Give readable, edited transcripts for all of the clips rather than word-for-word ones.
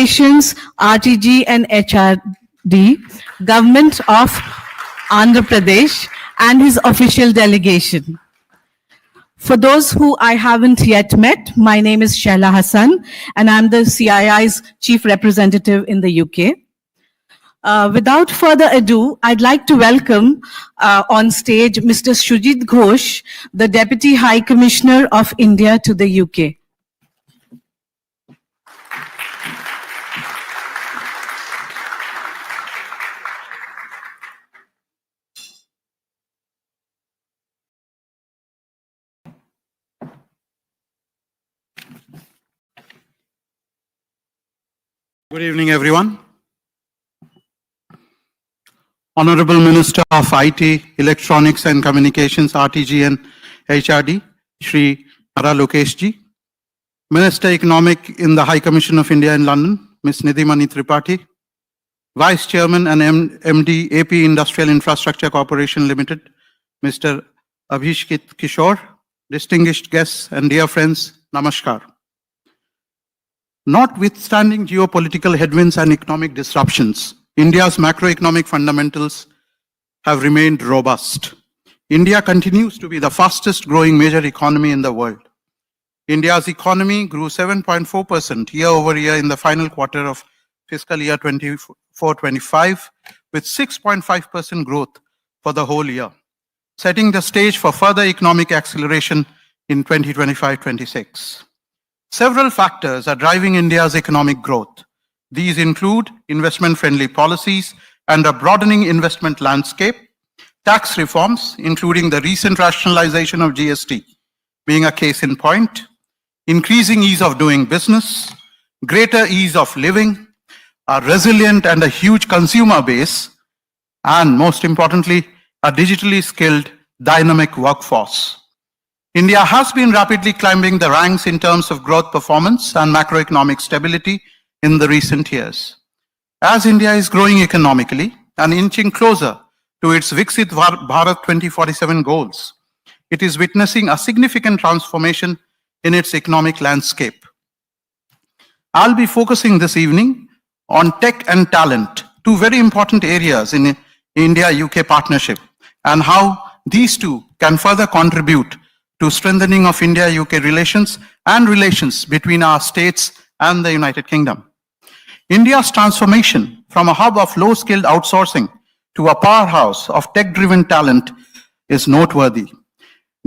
Communications, RTG and HRD, Government of Andhra Pradesh, and his official delegation. For those who I haven't yet met, my name is Shaila Hassan, and I'm the CII's Chief Representative in the UK. Without further ado, I'd like to welcome on stage Mr. Shujit Ghosh, the Deputy High Commissioner of India to the UK. Good evening, everyone. Honorable Minister of IT, Electronics and Communications, RTG and HRD, Shri Naralokesh ji. Minister Economic in the High Commission of India in London, Ms. Nidhimani Tripathi. Vice Chairman and MD, AP Industrial Infrastructure Corporation Limited, Mr. Abhishek Kishore. Distinguished guests and dear friends, Namaskar. Notwithstanding geopolitical headwinds and economic disruptions, India's macroeconomic fundamentals have remained robust. India continues to be the fastest growing major economy in the world. India's economy grew 7.4% year over year in the final quarter of fiscal year 24-25, with 6.5% growth for the whole year, setting the stage for further economic acceleration in 2025-26. Several factors are driving India's economic growth. These include investment-friendly policies and a broadening investment landscape, tax reforms, including the recent rationalization of GST, being a case in point, increasing ease of doing business, greater ease of living, a resilient and a huge consumer base, and most importantly, a digitally skilled, dynamic workforce. India has been rapidly climbing the ranks in terms of growth performance and macroeconomic stability in the recent years. As India is growing economically and inching closer to its Viksit Bharat 2047 goals, it is witnessing a significant transformation in its economic landscape. I'll be focusing this evening on tech and talent, two very important areas in India-UK partnership, and how these two can further contribute to strengthening of India-UK relations and relations between our states and the United Kingdom. India's transformation from a hub of low-skilled outsourcing to a powerhouse of tech-driven talent is noteworthy.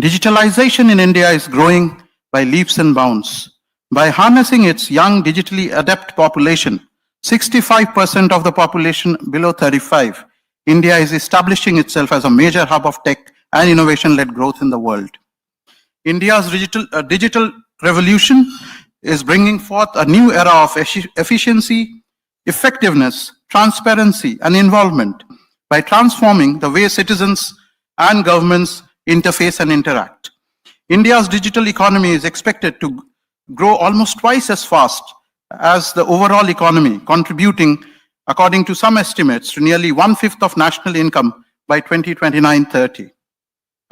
Digitalization in India is growing by leaps and bounds. By harnessing its young, digitally adept population, 65% of the population below 35, India is establishing itself as a major hub of tech and innovation-led growth in the world. India's digital revolution is bringing forth a new era of efficiency, effectiveness, transparency, and involvement by transforming the way citizens and governments interface and interact. India's digital economy is expected to grow almost twice as fast as the overall economy, contributing, according to some estimates, to nearly 1/5 of national income by 2029-30.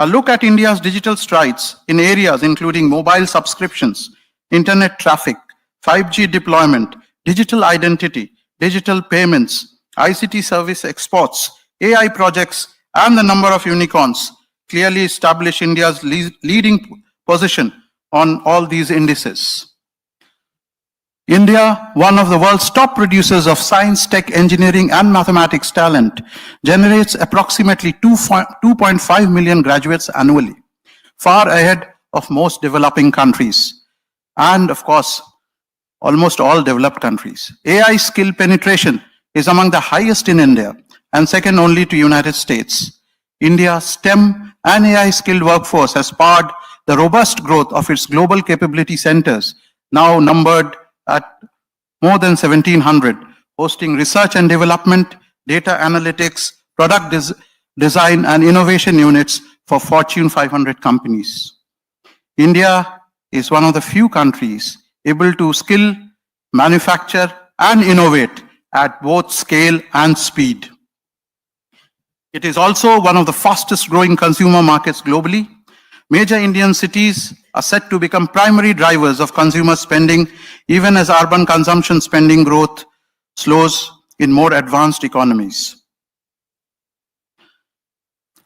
A look at India's digital strides in areas including mobile subscriptions, internet traffic, 5G deployment, digital identity, digital payments, ICT service exports, AI projects, and the number of unicorns clearly establish India's leading position on all these indices. India, one of the world's top producers of science, tech, engineering, and mathematics talent, generates approximately 2.5 million graduates annually, far ahead of most developing countries, and of course, almost all developed countries. AI skill penetration is among the highest in India and second only to United States. India's STEM and AI skilled workforce has powered the robust growth of its global capability centers, now numbered at more than 1,700, hosting research and development, data analytics, product design and innovation units for Fortune 500 companies. India is one of the few countries able to skill, manufacture, and innovate at both scale and speed. It is also one of the fastest growing consumer markets globally. Major Indian cities are set to become primary drivers of consumer spending, even as urban consumption spending growth slows in more advanced economies.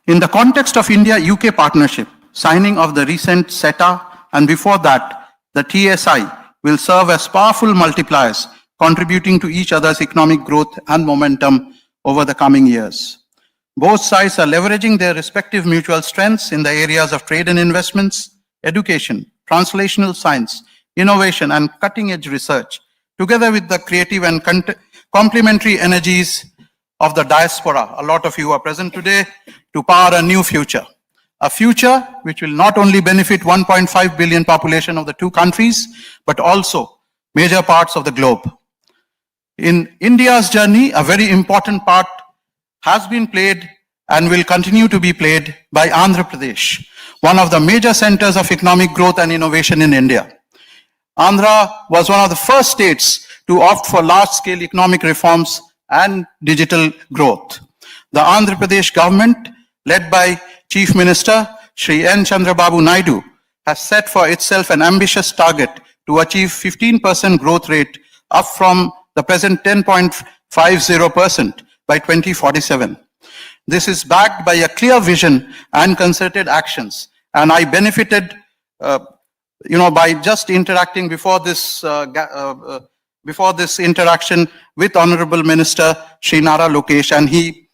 In the context of India-UK partnership, signing of the recent CETA and before that, the TSI will serve as powerful multipliers, contributing to each other's economic growth and momentum over the coming years. Both sides are leveraging their respective mutual strengths in the areas of trade and investments, education, translational science, innovation, and cutting-edge research, together with the creative and complementary energies of the diaspora, a lot of you are present today, to power a new future. A future which will not only benefit 1.5 billion population of the two countries, but also major parts of the globe. In India's journey, a very important part has been played and will continue to be played by Andhra Pradesh, one of the major centers of economic growth and innovation in India. Andhra was one of the first states to opt for large-scale economic reforms and digital growth. The Andhra Pradesh government, led by Chief Minister Shri N. Chandrababu Naidu, has set for itself an ambitious target to achieve 15% growth rate, up from the present 10.50% by 2047. This is backed by a clear vision and concerted actions. And I benefited, by just interacting before this interaction with Honorable Minister Shri Nara Lokesh, and he,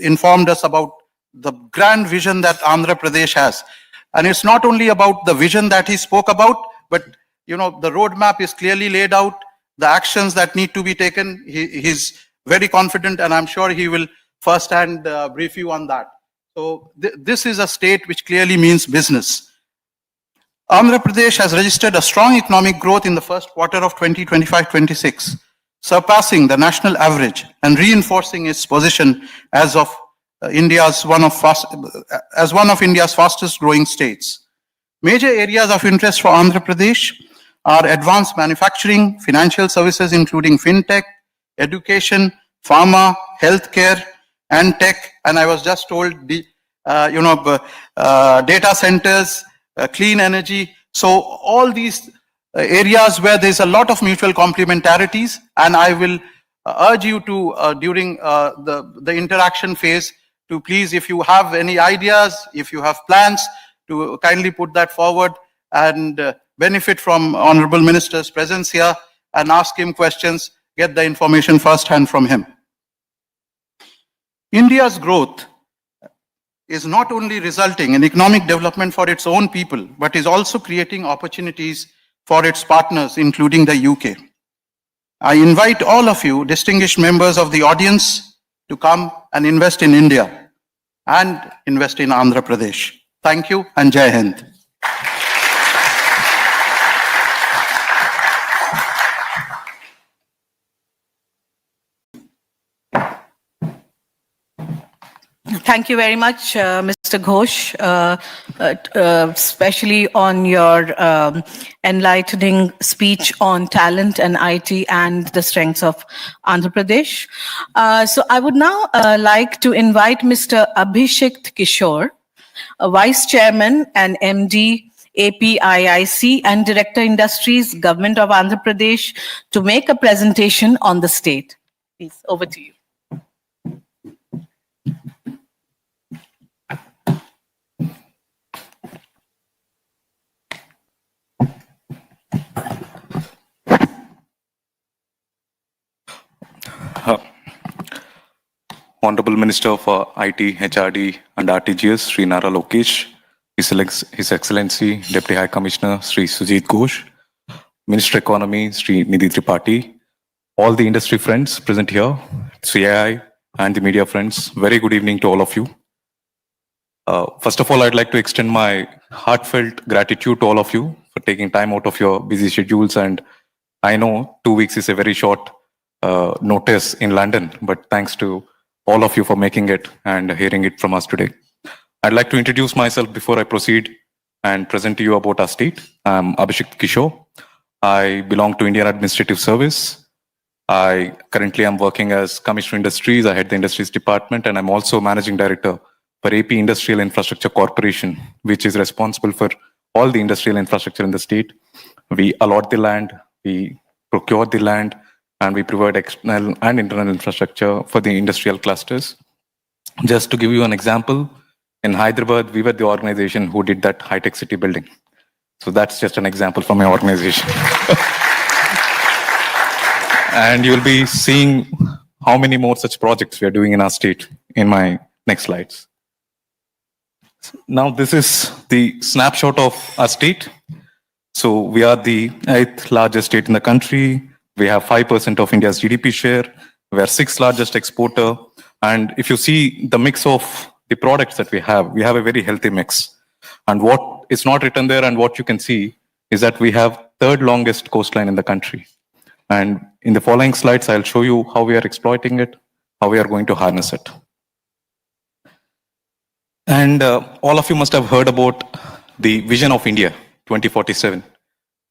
informed us about the grand vision that Andhra Pradesh has. And it's not only about the vision that he spoke about, but the roadmap is clearly laid out, the actions that need to be taken. He's very confident, and I'm sure he will firsthand brief you on that. So this is a state which clearly means business. Andhra Pradesh has registered a strong economic growth in the first quarter of 2025-26, surpassing the national average and reinforcing its position as one of India's fastest growing states. Major areas of interest for Andhra Pradesh are advanced manufacturing, financial services including fintech, education, pharma, healthcare, and tech. And I was just told data centers, clean energy. So all these areas where there's a lot of mutual complementarities, and I will urge you to, during the interaction phase, to please, if you have any ideas, if you have plans, to kindly put that forward and benefit from Honorable Minister's presence here and ask him questions, get the information firsthand from him. India's growth is not only resulting in economic development for its own people, but is also creating opportunities for its partners, including the UK. I invite all of you, distinguished members of the audience, to come and invest in India and invest in Andhra Pradesh. Thank you, and Jai Hind. Thank you very much, Mr. Ghosh, especially on your enlightening speech on talent and IT and the strengths of Andhra Pradesh. So I would now like to invite Mr. Abhishek Kishore, Vice Chairman and MD, APIIC and Director Industries, Government of Andhra Pradesh, to make a presentation on the state. Please, over to you. Honorable Minister for IT, HRD and RTGS, Sri Nara Lokesh, His Excellency Deputy High Commissioner Sri Sujit Ghosh, Minister Economy Sri Nidhi Tripathi, all the industry friends present here, CII and the media friends, very good evening to all of you. First of all, I'd like to extend my heartfelt gratitude to all of you for taking time out of your busy schedules, and I know 2 weeks is a very short notice in London, but thanks to all of you for making it and hearing it from us today. I'd like to introduce myself before I proceed and present to you about our state. I'm Abhishek Kishore. I belong to Indian Administrative Service. I currently am working as Commissioner Industries. I head the Industries Department, and I'm also Managing Director for AP Industrial Infrastructure Corporation, which is responsible for all the industrial infrastructure in the state. We allot the land, we procure the land, and we provide external and internal infrastructure for the industrial clusters. Just to give you an example, in Hyderabad, we were the organization who did that high-tech city building. So that's just an example from my organization. And you'll be seeing how many more such projects we are doing in our state in my next slides. Now, this is the snapshot of our state. So we are the 8th largest state in the country. We have 5% of India's GDP share. We are 6th largest exporter. And if you see the mix of the products that we have a very healthy mix. And what is not written there and what you can see is that we have 3rd longest coastline in the country. And in the following slides, I'll show you how we are exploiting it, how we are going to harness it. And all of you must have heard about the vision of India 2047.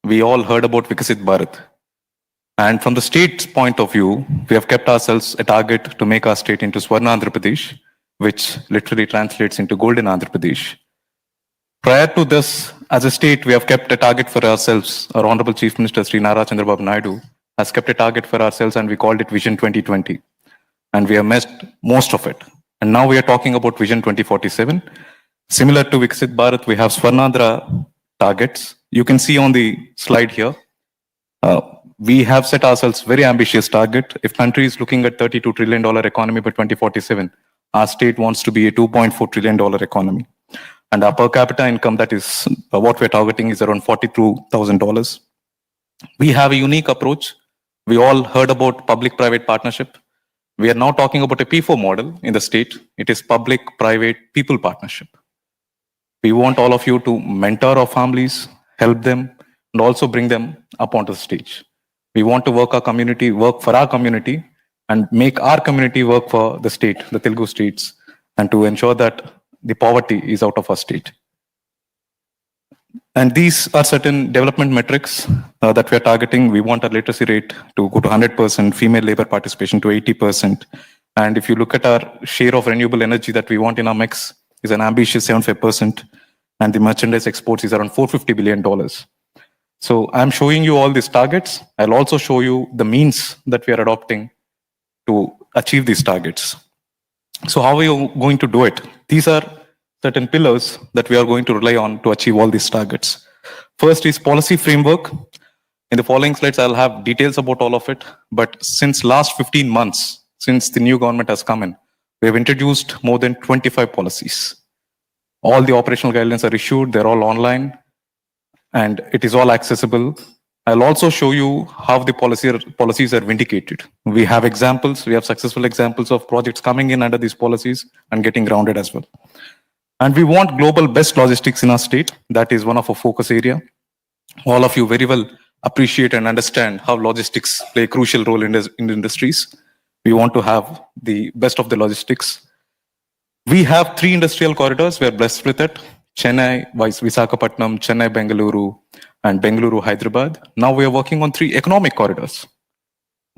We all heard about Vikasit Bharat. And from the state's point of view, we have kept ourselves a target to make our state into Swarna Andhra Pradesh, which literally translates into Golden Andhra Pradesh. Prior to this, as a state, we have kept a target for ourselves. Our Honorable Chief Minister, Sri Nara Naidu, has kept a target for ourselves and we called it Vision 2020. And we have missed most of it. And now we are talking about Vision 2047. Similar to Viksit Bharat, we have Swarnandhra targets. You can see on the slide here, we have set ourselves very ambitious target. If country is looking at $32 trillion economy by 2047, our state wants to be a $2.4 trillion economy. And our per capita income, that is what we're targeting, is around $42,000. We have a unique approach. We all heard about public-private partnership. We are now talking about a P4 model in the state. It is public-private people partnership. We want all of you to mentor our families, help them, and also bring them up onto the stage. We want to work for our community, and make our community work for the state, the Telugu states, and to ensure that the poverty is out of our state. And these are certain development metrics that we are targeting. We want our literacy rate to go to 100%, female labor participation to 80%. And if you look at our share of renewable energy that we want in our mix, is an ambitious 75%. And the merchandise exports is around $450 billion. So I'm showing you all these targets. I'll also show you the means that we are adopting to achieve these targets. So how are we going to do it? These are certain pillars that we are going to rely on to achieve all these targets. First is policy framework. In the following slides, I'll have details about all of it. But since last 15 months, since the new government has come in, we have introduced more than 25 policies. All the operational guidelines are issued. They're all online. And it is all accessible. I'll also show you how the policies are vindicated. We have examples. We have successful examples of projects coming in under these policies and getting grounded as well. And we want global best logistics in our state. That is one of our focus area. All of you very well appreciate and understand how logistics play a crucial role in the industries. We want to have the best of the logistics. We have 3 industrial corridors. We are blessed with it. Chennai, Visakhapatnam, Chennai, Bengaluru, and Bengaluru, Hyderabad. Now we are working on 3 economic corridors.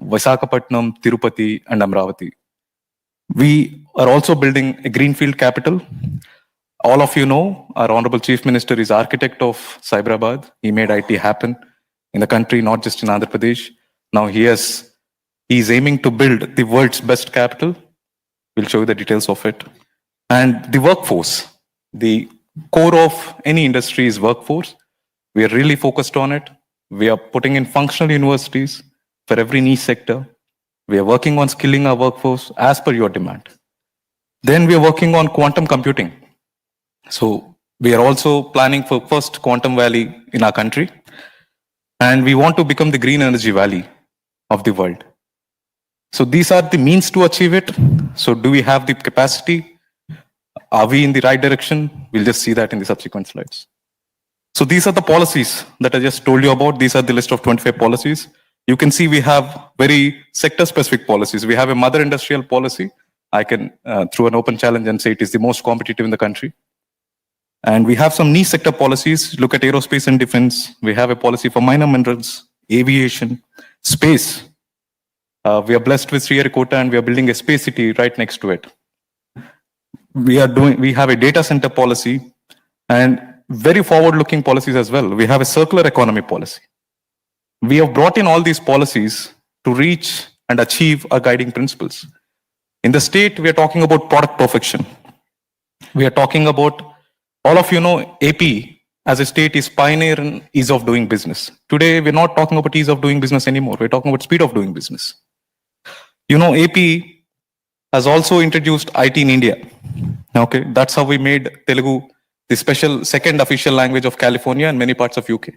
Visakhapatnam, Tirupati, and Amravati. We are also building a greenfield capital. All of you know, our Honorable Chief Minister is architect of Cyberabad. He made IT happen in the country, not just in Andhra Pradesh. Now he is aiming to build the world's best capital. We'll show you the details of it. And the workforce, the core of any industry is workforce. We are really focused on it. We are putting in functional universities for every niche sector. We are working on skilling our workforce as per your demand. Then we are working on quantum computing. So we are also planning for first quantum valley in our country. And we want to become the green energy valley of the world. So these are the means to achieve it. So do we have the capacity? Are we in the right direction? We'll just see that in the subsequent slides. So these are the policies that I just told you about. These are the list of 25 policies. You can see we have very sector-specific policies. We have a mother industrial policy. I can, through an open challenge, and say it is the most competitive in the country. And we have some niche sector policies. Look at aerospace and defense. We have a policy for minor minerals, aviation, space. We are blessed with Sriharikota and we are building a space city right next to it. We have a data center policy and very forward-looking policies as well. We have a circular economy policy. We have brought in all these policies to reach and achieve our guiding principles. In the state, we are talking about product perfection. We are talking about, all of you know, AP as a state is pioneer in ease of doing business. Today, we're not talking about ease of doing business anymore. We're talking about speed of doing business. You know, AP has also introduced IT in India. Okay, that's how we made Telugu the special second official language of California and many parts of UK.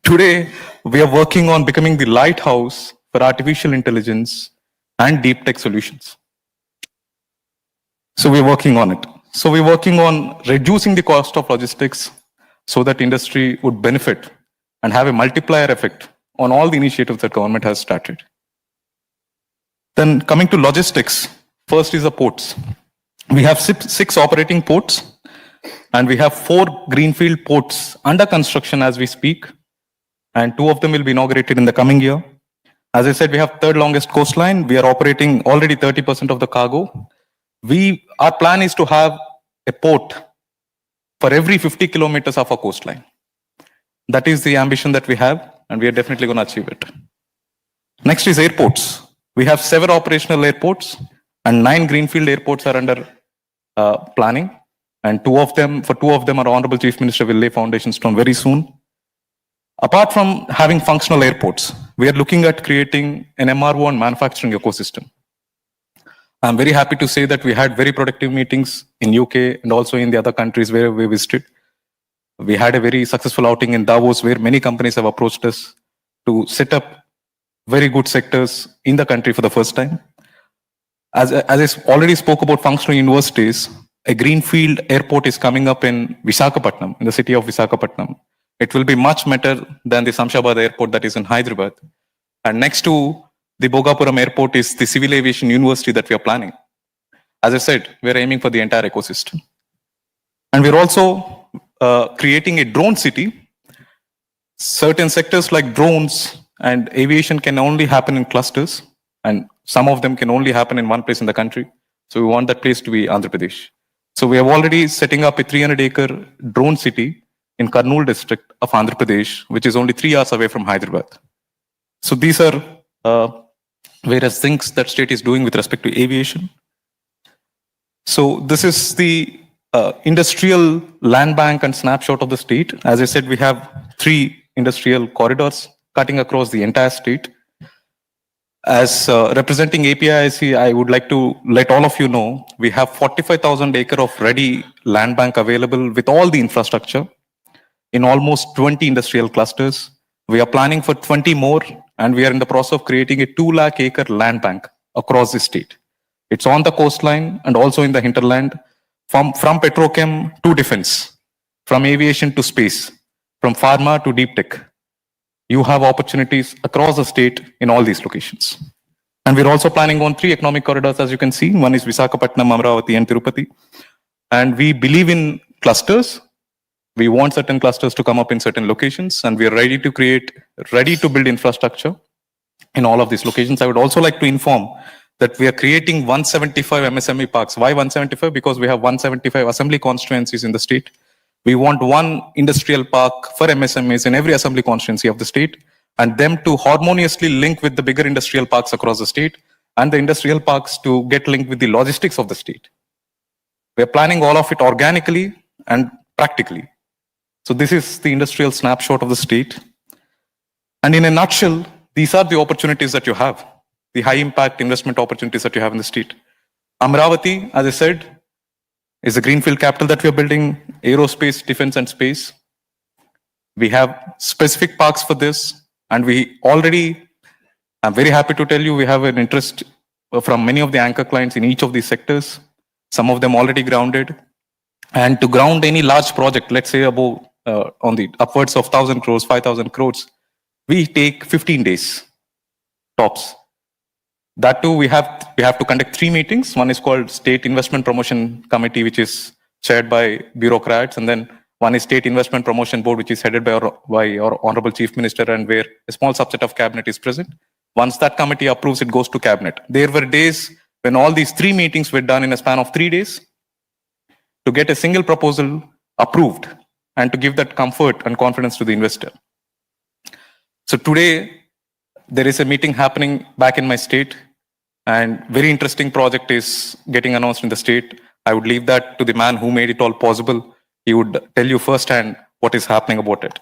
Today, we are working on becoming the lighthouse for artificial intelligence and deep tech solutions. So we're working on it. So we're working on reducing the cost of logistics so that industry would benefit and have a multiplier effect on all the initiatives that government has started. Then coming to logistics, first is the ports. We have six operating ports and we have 4 greenfield ports under construction as we speak. And 2 of them will be inaugurated in the coming year. As I said, we have third longest coastline. We are operating already 30% of the cargo. Our plan is to have a port for every 50 kilometers of our coastline. That is the ambition that we have, and we are definitely going to achieve it. Next is airports. We have 7 operational airports, and 9 greenfield airports are under planning. And 2 of them, our Honorable Chief Minister will lay foundation stone very soon. Apart from having functional airports, we are looking at creating an MRO and manufacturing ecosystem. I'm very happy to say that we had very productive meetings in UK and also in the other countries where we visited. We had a very successful outing in Davos where many companies have approached us to set up very good sectors in the country for the first time. As I already spoke about functional universities, a greenfield airport is coming up in Visakhapatnam, in the city of Visakhapatnam. It will be much better than the Samshabad airport that is in Hyderabad. And next to the Bogapuram airport is the Civil Aviation University that we are planning. As I said, we're aiming for the entire ecosystem. And we're also creating a drone city. Certain sectors like drones and aviation can only happen in clusters, and some of them can only happen in one place in the country. So we want that place to be Andhra Pradesh. So we have already setting up a 300-acre drone city in Kurnool district of Andhra Pradesh, which is only 3 hours away from Hyderabad. So these are various things that state is doing with respect to aviation. So this is the industrial land bank and snapshot of the state. As I said, we have 3 industrial corridors cutting across the entire state. As representing APIIC, I would like to let all of you know, we have 45,000 acre of ready land bank available with all the infrastructure in almost 20 industrial clusters. We are planning for 20 more, and we are in the process of creating a 2 lakh acre land bank across the state. It's on the coastline and also in the hinterland, from petrochem to defense, from aviation to space, from pharma to deep tech. You have opportunities across the state in all these locations. And we're also planning on 3 economic corridors, as you can see. One is Visakhapatnam, Amravati, and Tirupati. And we believe in clusters. We want certain clusters to come up in certain locations, and we are ready to build infrastructure in all of these locations. I would also like to inform that we are creating 175 MSME parks. Why 175? Because we have 175 assembly constituencies in the state. We want 1 industrial park for MSMEs in every assembly constituency of the state, and them to harmoniously link with the bigger industrial parks across the state, and the industrial parks to get linked with the logistics of the state. We are planning all of it organically and practically. So this is the industrial snapshot of the state. And in a nutshell, these are the opportunities that you have, the high impact investment opportunities that you have in the state. Amravati, as I said, is a greenfield capital that we are building, aerospace, defense, and space. We have specific parks for this, and I'm very happy to tell you, we have an interest from many of the anchor clients in each of these sectors, some of them already grounded. And to ground any large project, let's say above, on the upwards of 1,000 crores, 5,000 crores, we take 15 days, tops. That too, we have to conduct 3 meetings. One is called State Investment Promotion Committee, which is chaired by bureaucrats, and then one is State Investment Promotion Board, which is headed by our Honorable Chief Minister, and where a small subset of cabinet is present. Once that committee approves, it goes to cabinet. There were days when all these 3 meetings were done in a span of 3 days to get a single proposal approved and to give that comfort and confidence to the investor. So today, there is a meeting happening back in my state, and very interesting project is getting announced in the state. I would leave that to the man who made it all possible. He would tell you firsthand what is happening about it.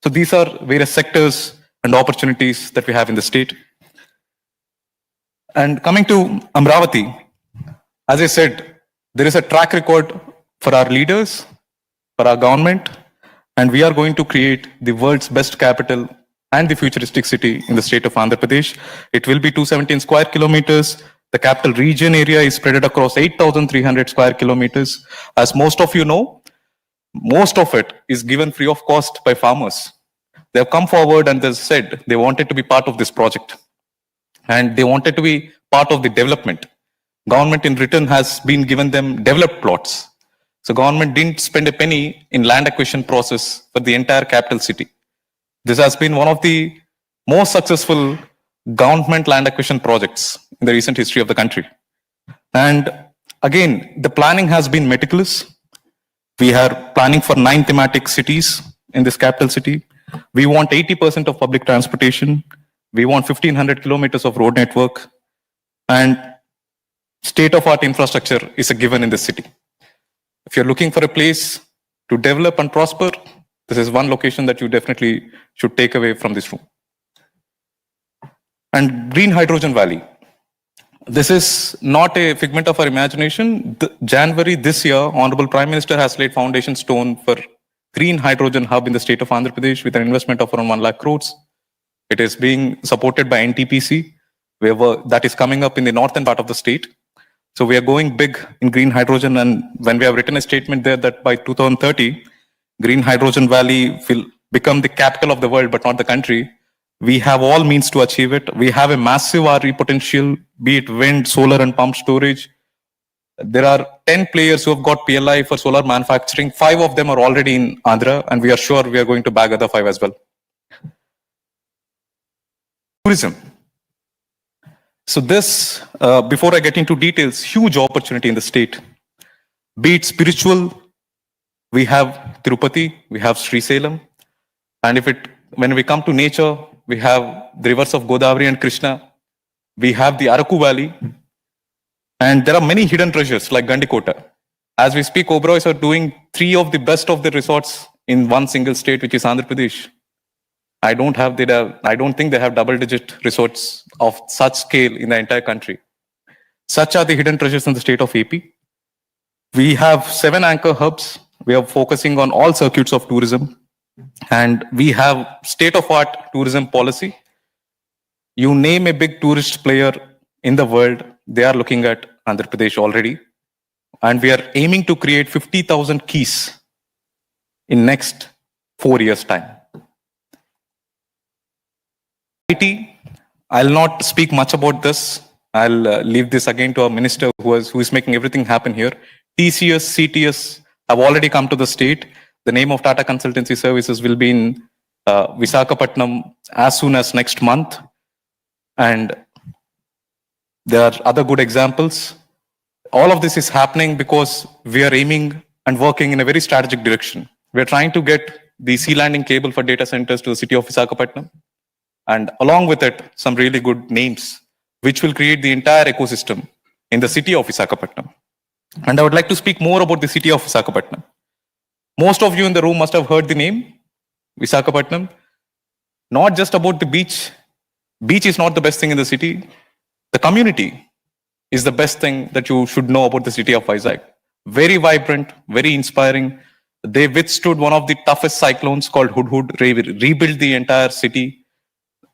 So these are various sectors and opportunities that we have in the state. And coming to Amravati, as I said, there is a track record for our leaders, for our government, and we are going to create the world's best capital and the futuristic city in the state of Andhra Pradesh. It will be 217 square kilometers. The capital region area is spread across 8,300 square kilometers. As most of you know, most of it is given free of cost by farmers. They have come forward and they said they wanted to be part of this project. And they wanted to be part of the development. Government in return has been given them developed plots. So government didn't spend a penny in land acquisition process for the entire capital city. This has been one of the most successful government land acquisition projects in the recent history of the country. And again, the planning has been meticulous. We are planning for 9 thematic cities in this capital city. We want 80% of public transportation. We want 1,500 kilometers of road network. And state-of-art infrastructure is a given in this city. If you're looking for a place to develop and prosper, this is one location that you definitely should take away from this room. And Green Hydrogen Valley. This is not a figment of our imagination. January this year, Honorable Prime Minister has laid foundation stone for Green Hydrogen Hub in the state of Andhra Pradesh with an investment of around 1 lakh crores. It is being supported by NTPC, that is coming up in the northern part of the state. So we are going big in green hydrogen, and when we have written a statement there that by 2030, Green Hydrogen Valley will become the capital of the world, but not the country. We have all means to achieve it. We have a massive RE potential, be it wind, solar, and pump storage. There are 10 players who have got PLI for solar manufacturing. 5 of them are already in Andhra, and we are sure we are going to bag other 5 as well. Tourism. So this, before I get into details, huge opportunity in the state. Be it spiritual, we have Tirupati, we have Sri Salem, and when we come to nature, we have the rivers of Godavari and Krishna. We have the Araku Valley, and there are many hidden treasures like Gandikota. As we speak, Oberois are doing 3 of the best of the resorts in one single state, which is Andhra Pradesh. I don't think they have double-digit resorts of such scale in the entire country. Such are the hidden treasures in the state of AP. We have 7 anchor hubs. We are focusing on all circuits of tourism, and we have state-of-art tourism policy. You name a big tourist player in the world, they are looking at Andhra Pradesh already, and we are aiming to create 50,000 keys in next 4 years' time. IT, I'll not speak much about this. I'll leave this again to our minister who is making everything happen here. TCS, CTS have already come to the state. The name of Tata Consultancy Services will be in Visakhapatnam as soon as next month. And there are other good examples. All of this is happening because we are aiming and working in a very strategic direction. We're trying to get the sea landing cable for data centers to the city of Visakhapatnam. And along with it, some really good names, which will create the entire ecosystem in the city of Visakhapatnam. And I would like to speak more about the city of Visakhapatnam. Most of you in the room must have heard the name, Visakhapatnam. Not just about the beach. Beach is not the best thing in the city. The community is the best thing that you should know about the city of Vizag. Very vibrant, very inspiring. They withstood one of the toughest cyclones called Hudhud, rebuilt the entire city.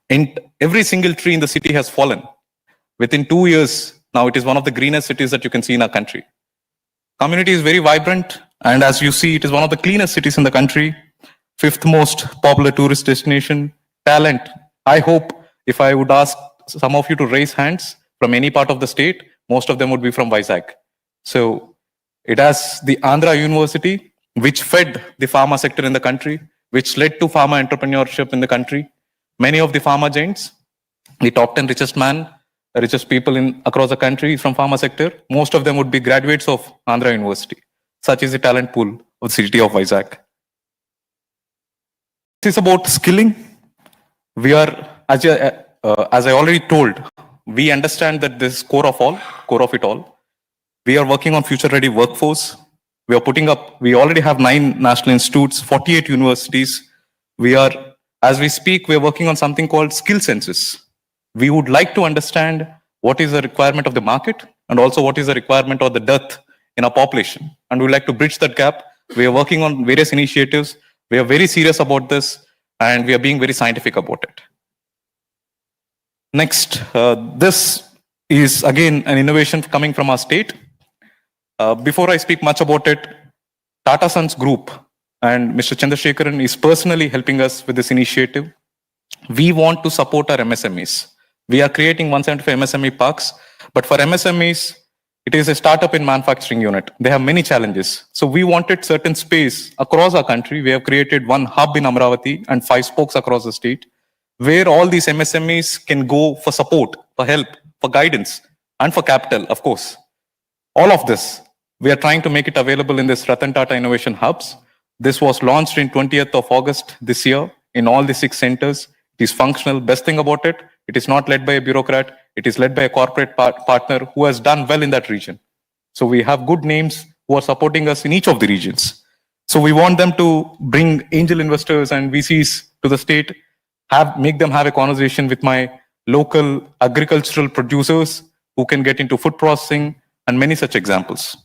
And every single tree in the city has fallen. Within 2 years, now it is one of the greenest cities that you can see in our country. Community is very vibrant, and as you see, it is one of the cleanest cities in the country. 5th most popular tourist destination. Talent. I hope if I would ask some of you to raise hands from any part of the state, most of them would be from Vizag. So it has the Andhra University, which fed the pharma sector in the country, which led to pharma entrepreneurship in the country. Many of the pharma giants, the top 10 richest man richest people in across the country from pharma sector. Most of them would be graduates of Andhra University. Such is the talent pool of the city of Vizag. This is about skilling. We are, as I already told, we understand that this is core of it all. We are working on future-ready workforce. We are putting up, we already have 9 national institutes, 48 universities. We are, as we speak, we are working on something called skill census. We would like to understand what is the requirement of the market and also what is the requirement of the dearth in our population. And we would like to bridge that gap. We are working on various initiatives. We are very serious about this and we are being very scientific about it. Next, this is again an innovation coming from our state. Before I speak much about it, Tata Sons Group and Mr. Chandrasekharan is personally helping us with this initiative. We want to support our MSMEs. We are creating 175 MSME parks, but for MSMEs, it is a startup in manufacturing unit. They have many challenges. So we wanted certain space across our country. We have created 1 hub in Amravati and 5 spokes across the state, where all these MSMEs can go for support, for help, for guidance, and for capital, of course. All of this, we are trying to make it available in this Ratan Tata Innovation Hubs. This was launched in 20th of August this year in all the 6 centers. It is functional. Best thing about it, it is not led by a bureaucrat. It is led by a corporate partner who has done well in that region. So we have good names who are supporting us in each of the regions. So we want them to bring angel investors and VCs to the state, make them have a conversation with my local agricultural producers who can get into food processing and many such examples.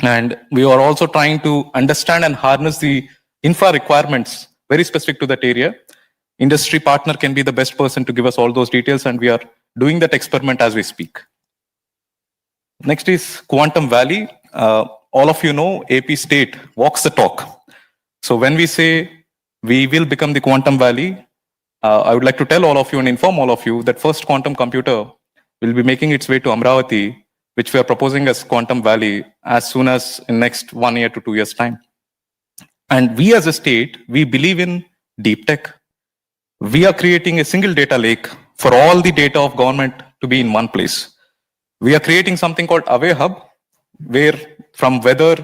And we are also trying to understand and harness the infra requirements very specific to that area. Industry partner can be the best person to give us all those details, and we are doing that experiment as we speak. Next is Quantum Valley. All of you know AP State walks the talk. So when we say we will become the Quantum Valley, I would like to tell all of you and inform all of you that first quantum computer will be making its way to Amravati, which we are proposing as Quantum Valley as soon as in next 1 year to 2 years time. And we as a state, we believe in deep tech. We are creating a single data lake for all the data of government to be in one place. We are creating something called Away Hub, where from weather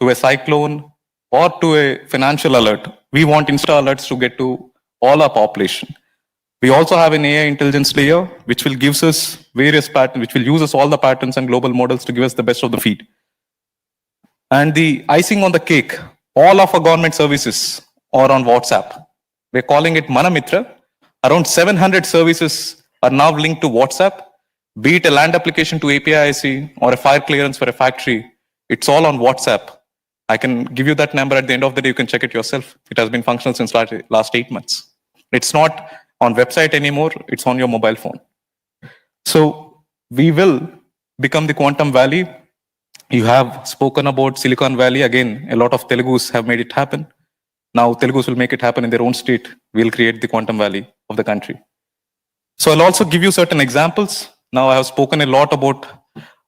to a cyclone or to a financial alert, we want Insta alerts to get to all our population. We also have an AI intelligence layer, which will give us various patterns, which will use us all the patterns and global models to give us the best of the feed. And the icing on the cake, all of our government services are on WhatsApp. We're calling it Manamitra. Around 700 services are now linked to WhatsApp, be it a land application to API-IC or a fire clearance for a factory. It's all on WhatsApp. I can give you that number at the end of the day. You can check it yourself. It has been functional since last 8 months. It's not on website anymore. It's on your mobile phone. So we will become the Quantum Valley. You have spoken about Silicon Valley. Again, a lot of Telugus have made it happen. Now Telugus will make it happen in their own state. We'll create the Quantum Valley of the country. So I'll also give you certain examples. Now I have spoken a lot about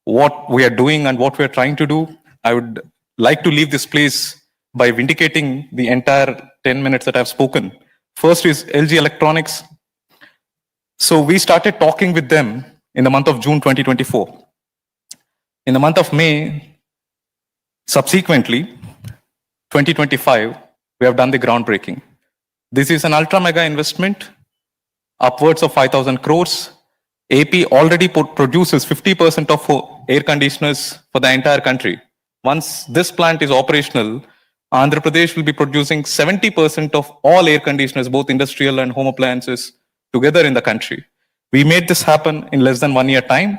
what we are doing and what we are trying to do. I would like to leave this place by vindicating the entire 10 minutes that I've spoken. First is LG Electronics. So we started talking with them in the month of June 2024. In the month of May, subsequently, 2025, we have done the groundbreaking. This is an ultra mega investment, upwards of 5,000 crores. AP already produces 50% of air conditioners for the entire country. Once this plant is operational, Andhra Pradesh will be producing 70% of all air conditioners, both industrial and home appliances, together in the country. We made this happen in less than 1 year time.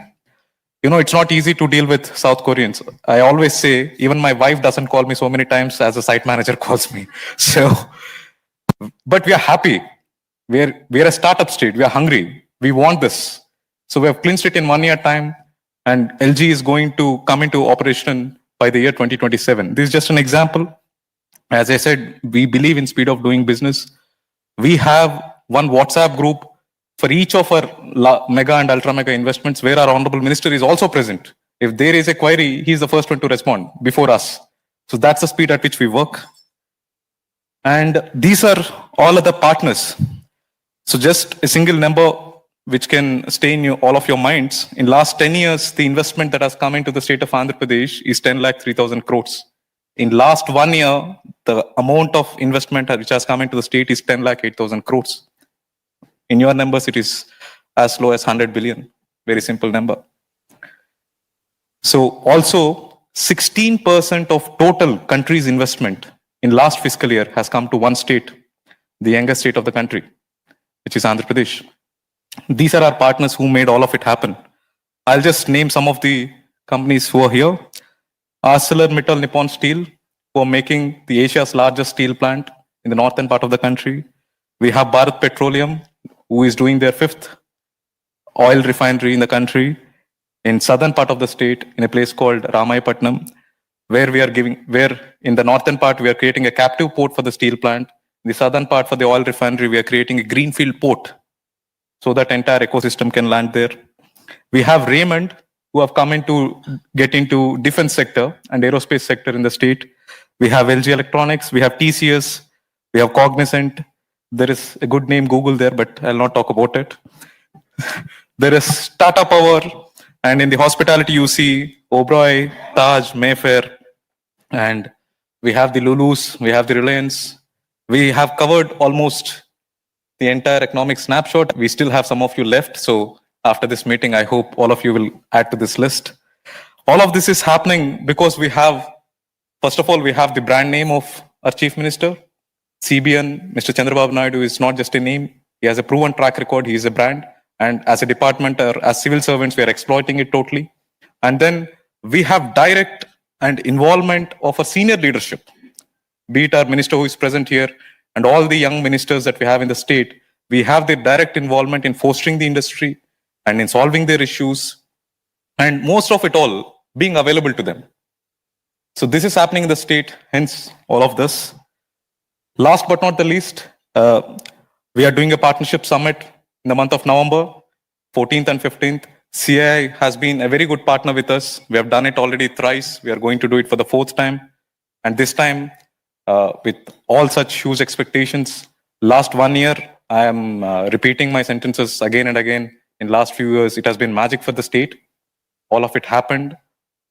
You know, it's not easy to deal with South Koreans. I always say, even my wife doesn't call me so many times as a site manager calls me. So, but we are happy. We're a startup state. We are hungry. We want this. So we have clinched it in 1 year time, and LG is going to come into operation by the year 2027. This is just an example. As I said, we believe in speed of doing business. We have one WhatsApp group for each of our mega and ultra mega investments, where our Honorable Minister is also present. If there is a query, he's the first one to respond before us. So that's the speed at which we work. And these are all other partners. So just a single number, which can stay in all of your minds. In last 10 years, the investment that has come into the state of Andhra Pradesh is 10 lakh 3,000 crores. In last 1 year, the amount of investment which has come into the state is 10 lakh 8,000 crores. In your numbers, it is as low as 100 billion. Very simple number. So also 16% of total country's investment in last fiscal year has come to one state, the youngest state of the country, which is Andhra Pradesh. These are our partners who made all of it happen. I'll just name some of the companies who are here. ArcelorMittal Nippon Steel, who are making the Asia's largest steel plant in the northern part of the country. We have Bharat Petroleum, who is doing their 5th oil refinery in the country, in southern part of the state, in a place called Ramayapatnam, where in the northern part, we are creating a captive port for the steel plant. In the southern part for the oil refinery, we are creating a greenfield port so that entire ecosystem can land there. We have Raymond, who have come get into defense sector and aerospace sector in the state. We have LG Electronics, we have TCS, we have Cognizant. There is a good name Google there, but I'll not talk about it. There is Tata Power, and in the hospitality you see Oberoi, Taj, Mayfair, and we have the Lulus, we have the Reliance. We have covered almost the entire economic snapshot. We still have some of you left, so after this meeting, I hope all of you will add to this list. All of this is happening because first of all, we have the brand name of our Chief Minister. CBN, Mr. Chandrababu Naidu is not just a name. He has a proven track record. He is a brand. And as a department or as civil servants, we are exploiting it totally. And then we have direct and involvement of a senior leadership, be it our minister who is present here and all the young ministers that we have in the state. We have their direct involvement in fostering the industry and in solving their issues, and most of it all being available to them. So this is happening in the state, hence all of this. Last but not the least, we are doing a partnership summit in the month of November, 14th and 15th. CII has been a very good partner with us. We have done it already thrice. We are going to do it for the 4th time. And this time, with all such huge expectations, last 1 year, I am repeating my sentences again and again. In last few years, it has been magic for the state. All of it happened.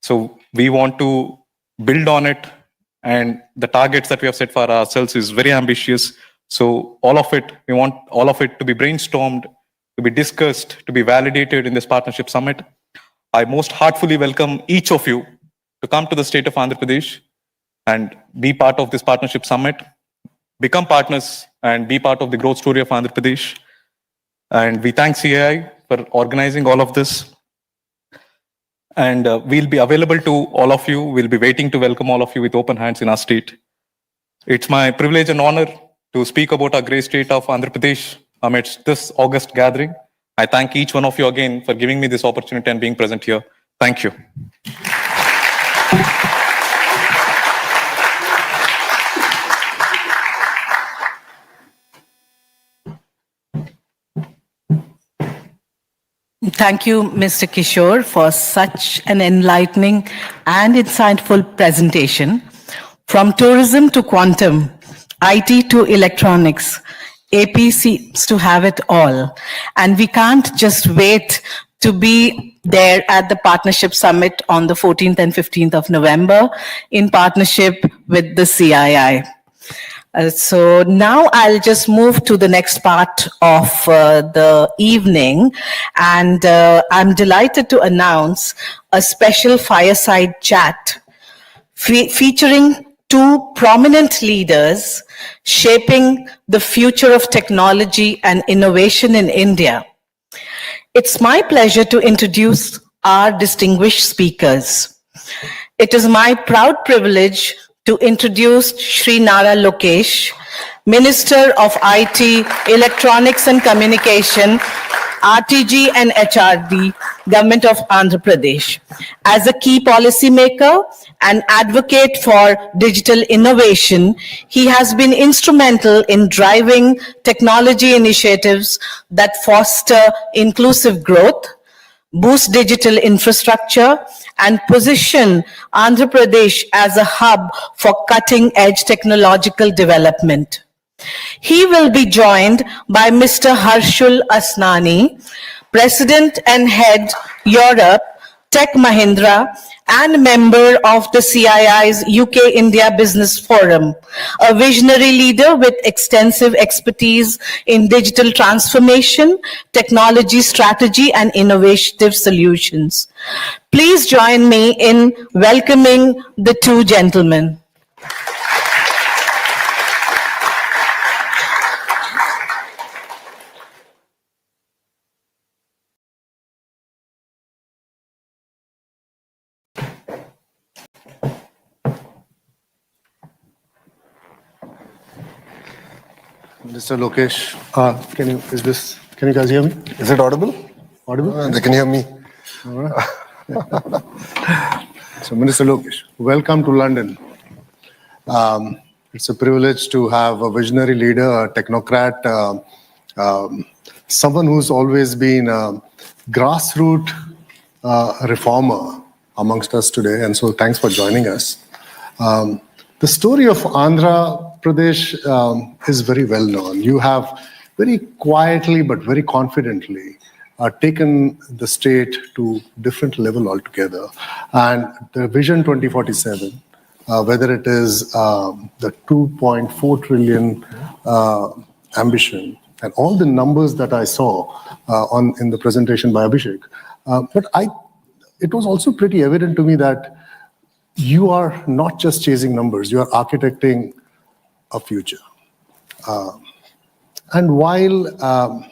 So we want to build on it. And the targets that we have set for ourselves is very ambitious. So all of it, we want all of it to be brainstormed, to be discussed, to be validated in this partnership summit. I most heartfully welcome each of you to come to the state of Andhra Pradesh and be part of this partnership summit, become partners and be part of the growth story of Andhra Pradesh. And we thank CAI for organizing all of this. And we'll be available to all of you. We'll be waiting to welcome all of you with open hands in our state. It's my privilege and honor to speak about our great state of Andhra Pradesh amidst this August gathering. I thank each one of you again for giving me this opportunity and being present here. Thank you. Thank you, Mr. Kishore, for such an enlightening and insightful presentation. From tourism to quantum, IT to electronics, AP seems to have it all. And we can't just wait to be there at the Partnership Summit on the 14th and 15th of November in partnership with the CII. So now I'll just move to the next part of the evening, and I'm delighted to announce a special fireside chat featuring two prominent leaders shaping the future of technology and innovation in India. It's my pleasure to introduce our distinguished speakers. It is my proud privilege to introduce Shri Nara Lokesh, Minister of IT, Electronics and Communication, RTG and HRD, Government of Andhra Pradesh. As a key policymaker and advocate for digital innovation, he has been instrumental in driving technology initiatives that foster inclusive growth, boost digital infrastructure, and position Andhra Pradesh as a hub for cutting-edge technological development. He will be joined by Mr. Harshul Asnani, President and Head, Europe, Tech Mahindra, and member of the CII's UK India Business Forum, a visionary leader with extensive expertise in digital transformation, technology strategy, and innovative solutions. Please join me in welcoming the two gentlemen. Mr. Lokesh, can you guys hear me? Is it audible? Audible? They can hear me. So, Minister Lokesh, welcome to London. It's a privilege to have a visionary leader, a technocrat, someone who's always been a grassroots reformer amongst us today. And so thanks for joining us. The story of Andhra Pradesh is very well known. You have very quietly but very confidently taken the state to different level altogether. And the Vision 2047, whether it is the 2.4 trillion ambition and all the numbers that I saw in the presentation by Abhishek, it was also pretty evident to me that you are not just chasing numbers, you are architecting a future. And while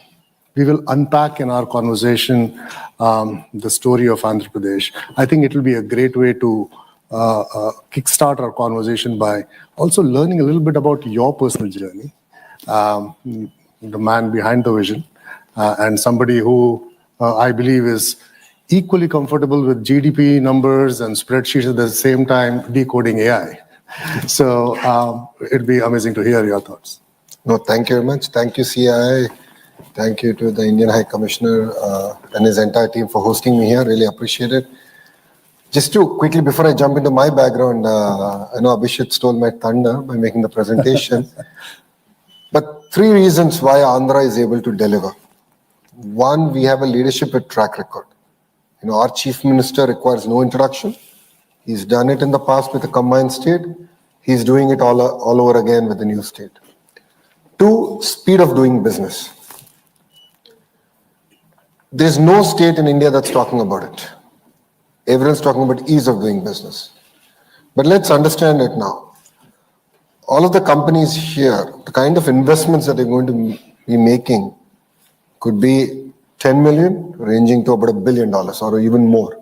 we will unpack in our conversation the story of Andhra Pradesh, I think it will be a great way to kickstart our conversation by also learning a little bit about your personal journey, the man behind the vision, and somebody who I believe is equally comfortable with GDP numbers and spreadsheets at the same time decoding AI. So it'd be amazing to hear your thoughts. No, thank you very much. Thank you, CII. Thank you to the Indian High Commissioner and his entire team for hosting me here. Really appreciate it. Just to quickly, before I jump into my background, I know Abhishek stole my thunder by making the presentation. But 3 reasons why Andhra is able to deliver. 1, we have a leadership with track record. You know, our Chief Minister requires no introduction. He's done it in the past with a combined state. He's doing it all over again with the new state. 2, speed of doing business. There's no state in India that's talking about it. Everyone's talking about ease of doing business. But let's understand it now. All of the companies here, the kind of investments that they're going to be making could be 10 million, ranging to about $1 billion or even more.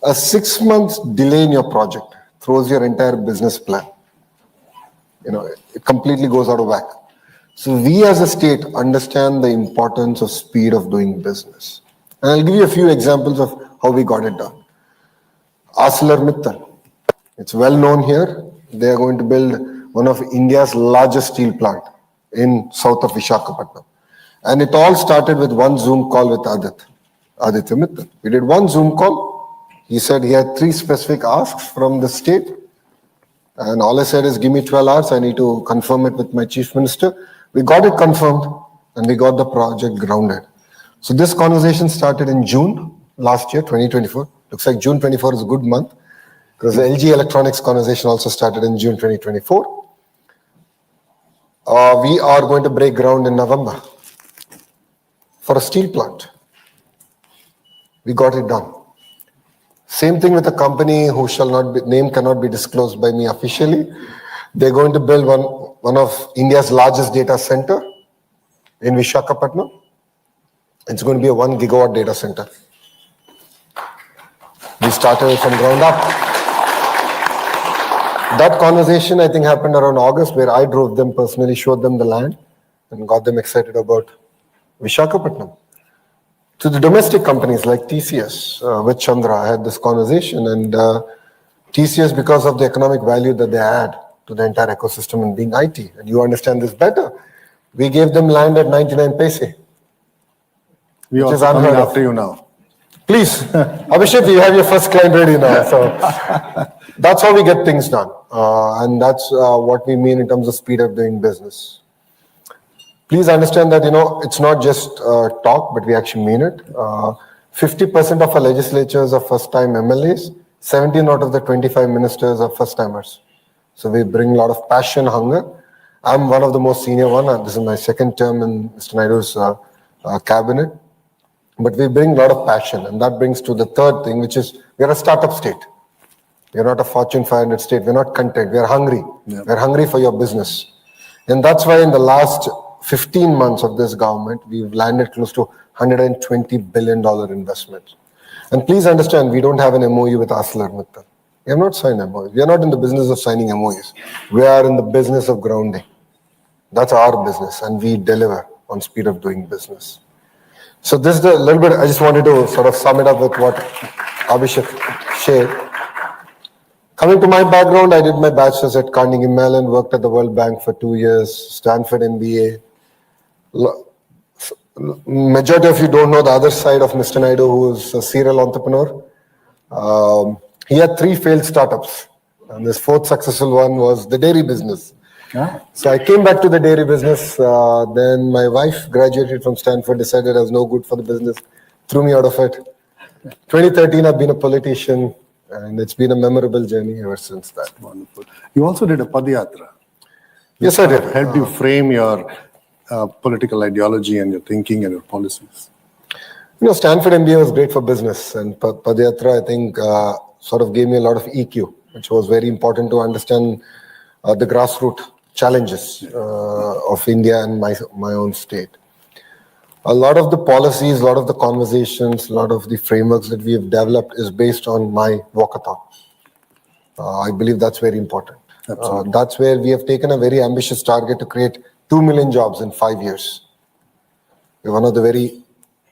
A 6 months delay in your project throws your entire business plan. You know, it completely goes out of whack. So we as a state understand the importance of speed of doing business. And I'll give you a few examples of how we got it done. ArcelorMittal, it's well known here. They are going to build one of India's largest steel plant in south of Visakhapatnam. And it all started with one Zoom call with Aditya Mittal. We did one Zoom call. He said he had 3 specific asks from the state. And all I said is, give me 12 hours. I need to confirm it with my chief minister. We got it confirmed and we got the project grounded. So this conversation started in June last year, 2024. Looks like June 24 is a good month because the LG Electronics conversation also started in June 2024. We are going to break ground in November for a steel plant. We got it done. Same thing with a company who shall not be, name cannot be disclosed by me officially. They're going to build one of India's largest data center in Visakhapatnam. It's going to be a 1 gigawatt data center. We started it from ground up. That conversation, I think, happened around August, where I drove them personally, showed them the land, and got them excited about Visakhapatnam. To the domestic companies like TCS, with Chandra, I had this conversation, and TCS, because of the economic value that they add to the entire ecosystem and being IT, and you understand this better, we gave them land at 99 paise. We Which is also coming unheard of. after you now. Please, Abhishek, you have your first client ready now. So that's how we get things done. And that's what we mean in terms of speed of doing business. Please understand that, it's not just talk, but we actually mean it. 50% of our legislatures are first-time MLAs. 17 out of the 25 ministers are first-timers. So we bring a lot of passion, hunger. I'm one of the most senior one. This is my second term in Mr. Naidu's cabinet. But we bring a lot of passion, and that brings to the third thing, which is we are a startup state. We are not a Fortune 500 state. We're not content. We are hungry. Yeah. We're hungry for your business. And that's why in the last 15 months of this government, we've landed close to $120 billion investment. And please understand, we don't have an MOU with ArcelorMittal. We have not signed MOUs. We are not in the business of signing MOUs. We are in the business of grounding. That's our business, and we deliver on speed of doing business. So this is a little bit, I just wanted to sort of sum it up with what Abhishek shared. Coming to my background, I did my bachelor's at Carnegie Mellon, worked at the World Bank for 2 years, Stanford MBA. Majority of you don't know the other side of Mr. Naidu, who's a serial entrepreneur. He had 3 failed startups, and his 4th successful one was the dairy business. Yeah. So I came back to the dairy business. Then my wife graduated from Stanford, decided I was no good for the business, threw me out of it. 2013, I've been a politician, and it's been a memorable journey ever since that. Wonderful. You also did a Padayatra. Yes, I did. Helped you frame your political ideology and your thinking and your policies. Stanford MBA was great for business, and Padayatra, I think, sort of gave me a lot of EQ, which was very important to understand the grassroots challenges of India and my own state. A lot of the policies, a lot of the conversations, a lot of the frameworks that we have developed is based on my walkathon. I believe that's very important. That's where we have taken a very ambitious target to create 2 million jobs in 5 years. We're one of the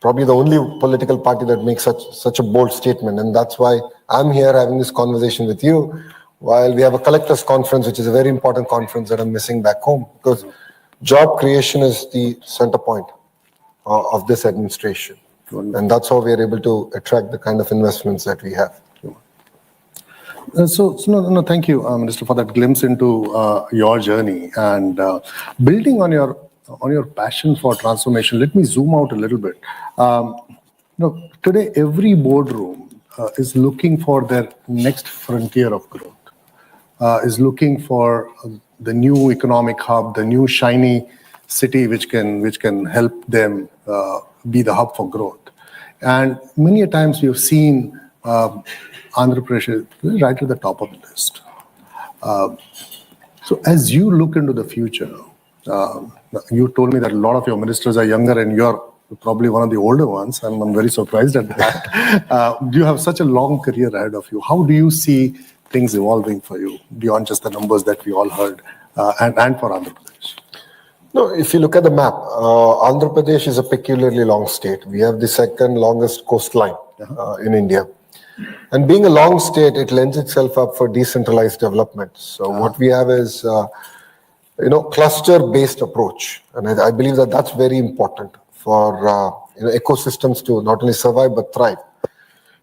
probably the only political party that makes such a bold statement. And that's why I'm here having this conversation with you, while we have a collectors conference, which is a very important conference that I'm missing back home, because job creation is the center point of this administration. And that's how we are able to attract the kind of investments that we have. Thank you, Minister, for that glimpse into your journey and building on your passion for transformation. Let me zoom out a little bit. Today every boardroom is looking for their next frontier of growth. Is looking for the new economic hub, the new shiny city which can help them be the hub for growth. And many a times we have seen Andhra Pradesh right at the top of the list. So as you look into the future, you told me that a lot of your ministers are younger and you're probably one of the older ones, and I'm very surprised at that. You have such a long career ahead of you. How do you see things evolving for you beyond just the numbers that we all heard, and for Andhra Pradesh? No, if you look at the map, Andhra Pradesh is a peculiarly long state. We have the second longest coastline in India. And being a long state, it lends itself up for decentralized development. So what we have is, cluster-based approach. And I believe that that's very important for ecosystems to not only survive but thrive.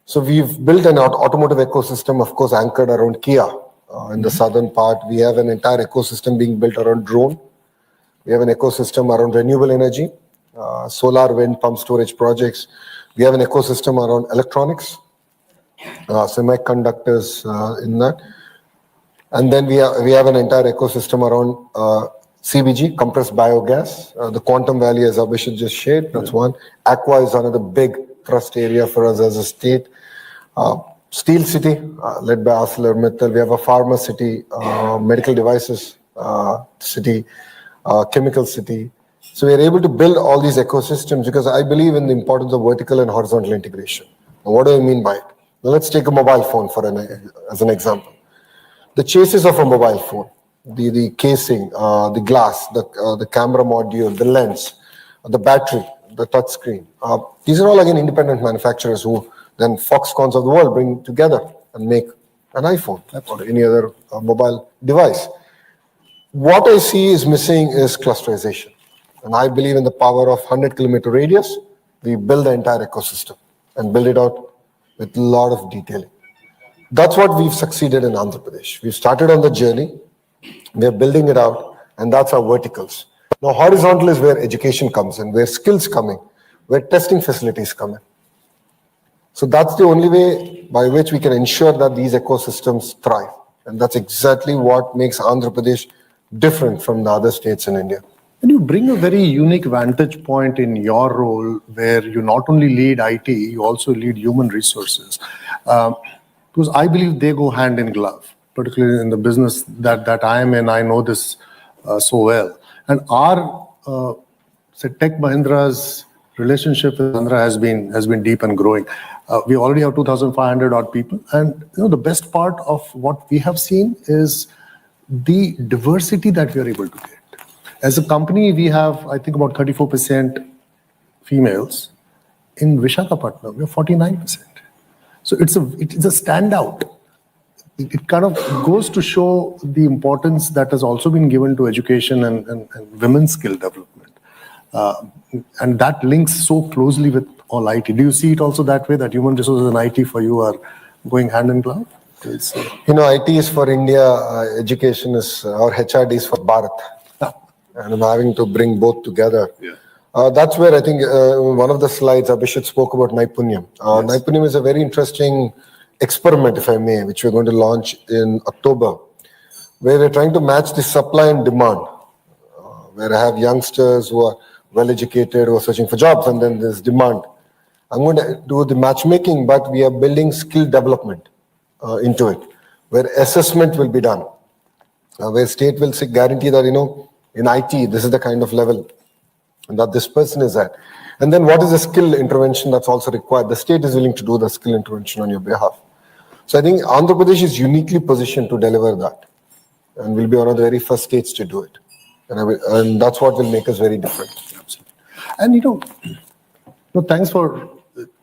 So we've built an automotive ecosystem, of course, anchored around Kia. In the southern part, we have an entire ecosystem being built around drone. We have an ecosystem around renewable energy, solar, wind, pump storage projects. We have an ecosystem around electronics, semiconductors in that. And then we have an entire ecosystem around CBG, compressed biogas. The Quantum Valley, as Abhishek just shared, that's one. Aqua is another big thrust area for us as a state. Steel City, led by ArcelorMittal. We have a pharma city, medical devices city, chemical city. So we are able to build all these ecosystems because I believe in the importance of vertical and horizontal integration. Now, what do I mean by it? Now, let's take a mobile phone as an example. The chassis of a mobile phone, the casing, the glass, the camera module, the lens, the battery, the touch screen. These are all again independent manufacturers who then Foxcons of the world bring together and make an iPhone or any other mobile device. What I see is missing is clusterization. And I believe in the power of 100-kilometer radius. We build the entire ecosystem. and build it out with a lot of detailing. That's what we've succeeded in Andhra Pradesh. We've started on the journey, we're building it out, and that's our verticals. Now, horizontal is where education comes in, where skills come in, where testing facilities come in. So that's the only way by which we can ensure that these ecosystems thrive. And that's exactly what makes Andhra Pradesh different from the other states in India. And you bring a very unique vantage point in your role where you not only lead IT, you also lead human resources. Because I believe they go hand in glove, particularly in the business that I am in. I know this so well. And our, say, Tech Mahindra's relationship with Andhra has been deep and growing. We already have 2,500 odd people. And the best part of what we have seen is the diversity that we are able to get. As a company, we have, I think, about 34% females. In Visakhapatnam, we have 49%. So it is a standout. It kind of goes to show the importance that has also been given to education and women's skill development. And that links so closely with all IT. Do you see it also that way, that human resources and IT for you are going hand in glove? IT is for India, education is, or HRD is for Bharat. And I'm having to bring both together. Yeah. That's where I think one of the slides Abhishek spoke about Naipunyam. Yes. Naipunyam is a very interesting experiment, if I may, which we're going to launch in October, where we're trying to match the supply and demand, where I have youngsters who are well-educated, who are searching for jobs, and then there's demand. I'm going to do the matchmaking, but we are building skill development into it, where assessment will be done, where state will guarantee that, in IT, this is the kind of level that this person is at. And then what is the skill intervention that's also required? The state is willing to do the skill intervention on your behalf. So I think Andhra Pradesh is uniquely positioned to deliver that. And we'll be one of the very first states to do it. And that's what will make us very different. Absolutely. And thanks for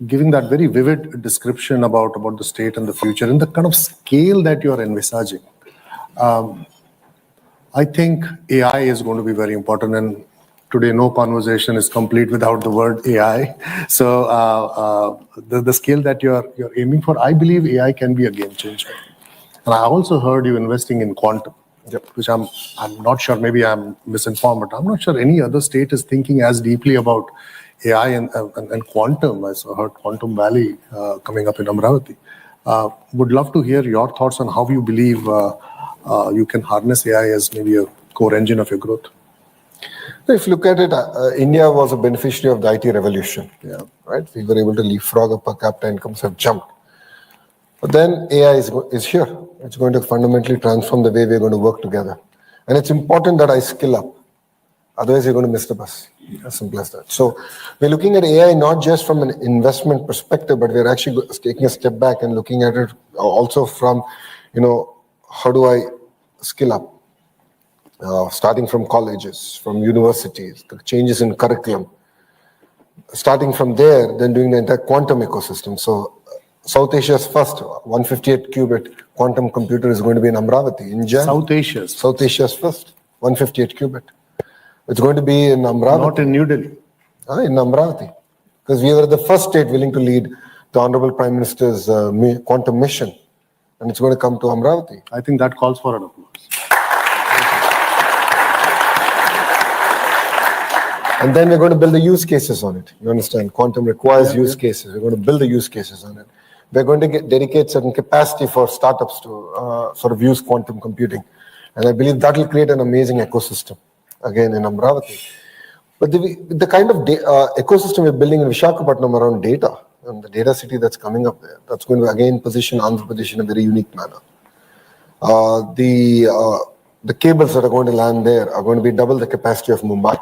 giving that very vivid description about the state and the future and the kind of scale that you're envisaging. I think AI is going to be very important, and today no conversation is complete without the word AI. So the scale that you're aiming for, I believe AI can be a game changer. And I also heard you investing in quantum, which I'm not sure, maybe I'm misinformed, but I'm not sure any other state is thinking as deeply about AI and quantum. I heard Quantum Valley coming up in Amravati. Would love to hear your thoughts on how you believe you can harness AI as maybe a core engine of your growth. If you look at it, India was a beneficiary of the IT revolution. Yeah, right. We were able to leapfrog up, per capita incomes have jumped. But then AI is here. It's going to fundamentally transform the way we're going to work together. And it's important that I skill up. Otherwise, you're going to miss the bus. As simple as that. So we're looking at AI not just from an investment perspective, but we're actually taking a step back and looking at it also from, how do I skill up? Starting from colleges, from universities, the changes in curriculum. Starting from there, then doing the entire quantum ecosystem. So South Asia's first 158 qubit quantum computer is going to be in Amravati, in Jan. South Asia's first 158 qubit. It's going to be in Amravati. Not in New Delhi. In Amravati. Because we were the first state willing to lead the Honorable Prime Minister's quantum mission. And it's going to come to Amravati. I think that calls for an applause. And then we're going to build the use cases on it. You understand? Quantum requires use cases. We're going to build the use cases on it. We're going to dedicate certain capacity for startups to sort of use quantum computing. And I believe that will create an amazing ecosystem, again, in Amravati. But the kind of ecosystem we're building in Visakhapatnam around data, and the data city that's coming up there, that's going to, again, position Andhra Pradesh in a very unique manner. The cables that are going to land there are going to be double the capacity of Mumbai.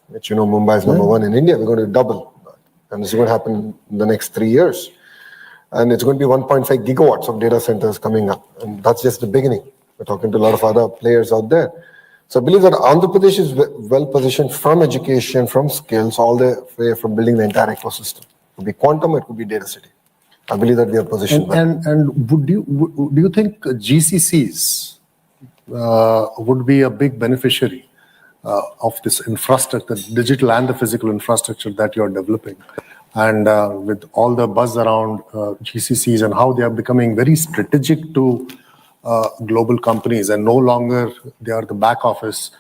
Which, Mumbai is number one in India. We're going to double that. And this is going to happen in the next 3 years. And it's going to be 1.5 gigawatts of data centers coming up. And that's just the beginning. We're talking to a lot of other players out there. So I believe that Andhra Pradesh is well positioned from education, from skills, all the way from building the entire ecosystem. It could be quantum, it could be data city. I believe that we are positioned well. And do you think GCCs would be a big beneficiary of this infrastructure, digital and the physical infrastructure that you're developing? And with all the buzz around GCCs and how they are becoming very strategic to global companies, and no longer they are the back office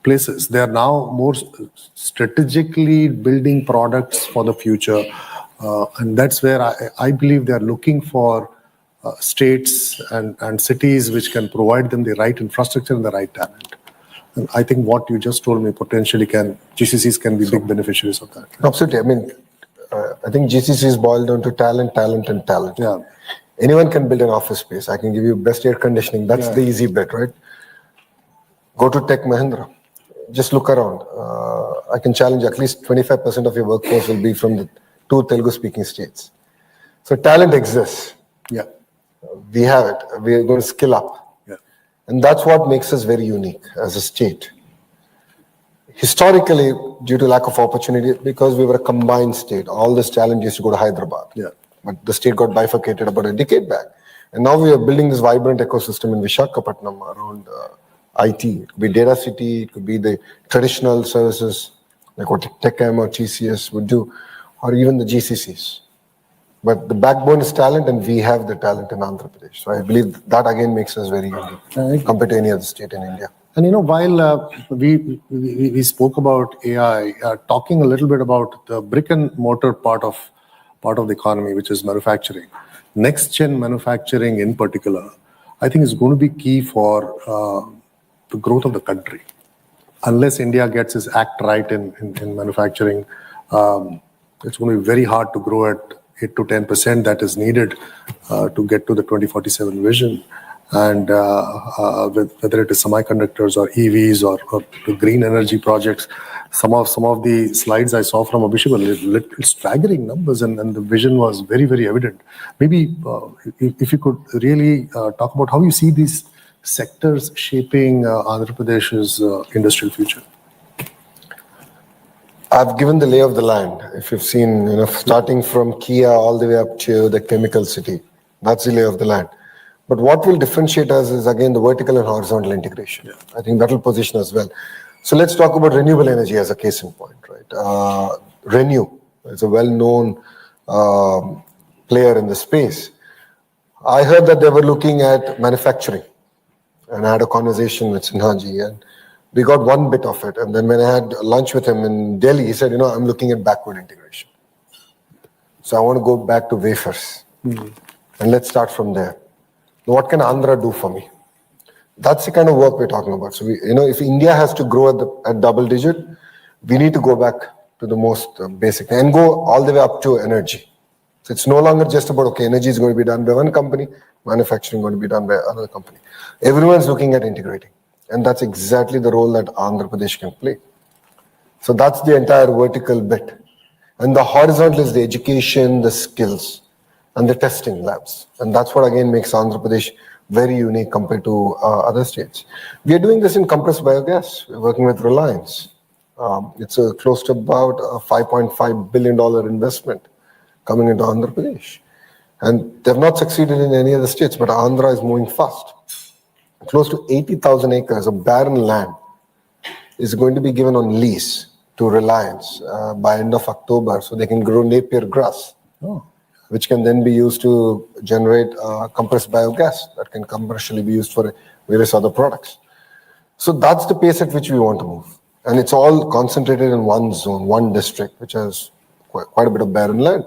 places. They are now more strategically building products for the future. And that's where I believe they are looking for states and cities which can provide them the right infrastructure and the right talent. And I think what you just told me potentially GCCs can be big beneficiaries of that. Absolutely. I mean, I think GCCs boil down to talent, talent, and talent. Yeah. Anyone can build an office space. I can give you best air conditioning. That's the easy bit, right? Go to Tech Mahindra. Just look around. I can challenge at least 25% of your workforce will be from the 2 Telugu-speaking states. So talent exists. Yeah. We have it. We are going to skill up. Yeah. And that's what makes us very unique as a state. Historically, due to lack of opportunity, because we were a combined state, all this talent used to go to Hyderabad. Yeah. But the state got bifurcated about a decade back. And now we are building this vibrant ecosystem in Visakhapatnam around IT. It could be data city, it could be the traditional services like what TechM or TCS would do, or even the GCCs. But the backbone is talent, and we have the talent in Andhra Pradesh. So I believe that again makes us very unique compared to any other state in India. And while we spoke about AI, talking a little bit about the brick and mortar part of the economy, which is manufacturing, next gen manufacturing in particular, I think is going to be key for the growth of the country. Unless India gets its act right in manufacturing, it's going to be very hard to grow at 8 to 10% that is needed to get to the 2047 vision. And whether it is semiconductors or EVs or the green energy projects, some of the slides I saw from Abhishek were staggering numbers, and the vision was very, very evident. Maybe if you could really talk about how you see these sectors shaping Andhra Pradesh's industrial future. I've given the lay of the land. If you've seen, starting from Kia all the way up to the chemical city, that's the lay of the land. But what will differentiate us is, again, the vertical and horizontal integration. Yeah. I think that will position us well. So let's talk about renewable energy as a case in point, right? Renew is a well-known player in the space. I heard that they were looking at manufacturing, and I had a conversation with Sinhaji, and we got one bit of it. And then when I had lunch with him in Delhi, he said, I'm looking at backward integration. So I want to go back to wafers. And let's start from there. What can Andhra do for me? That's the kind of work we're talking about. So, if India has to grow at double digit, we need to go back to the most basic and go all the way up to energy. So it's no longer just about, energy is going to be done by one company, manufacturing going to be done by another company. Everyone's looking at integrating. And that's exactly the role that Andhra Pradesh can play. So that's the entire vertical bit. And the horizontal is the education, the skills, and the testing labs. And that's what again makes Andhra Pradesh very unique compared to other states. We are doing this in compressed biogas. We're working with Reliance. It's close to about a $5.5 billion investment coming into Andhra Pradesh. And they've not succeeded in any other states, but Andhra is moving fast. Close to 80,000 acres of barren land is going to be given on lease to Reliance by end of October, so they can grow Napier grass, which can then be used to generate compressed biogas that can commercially be used for various other products. So that's the pace at which we want to move. And it's all concentrated in one zone, one district, which has quite a bit of barren land.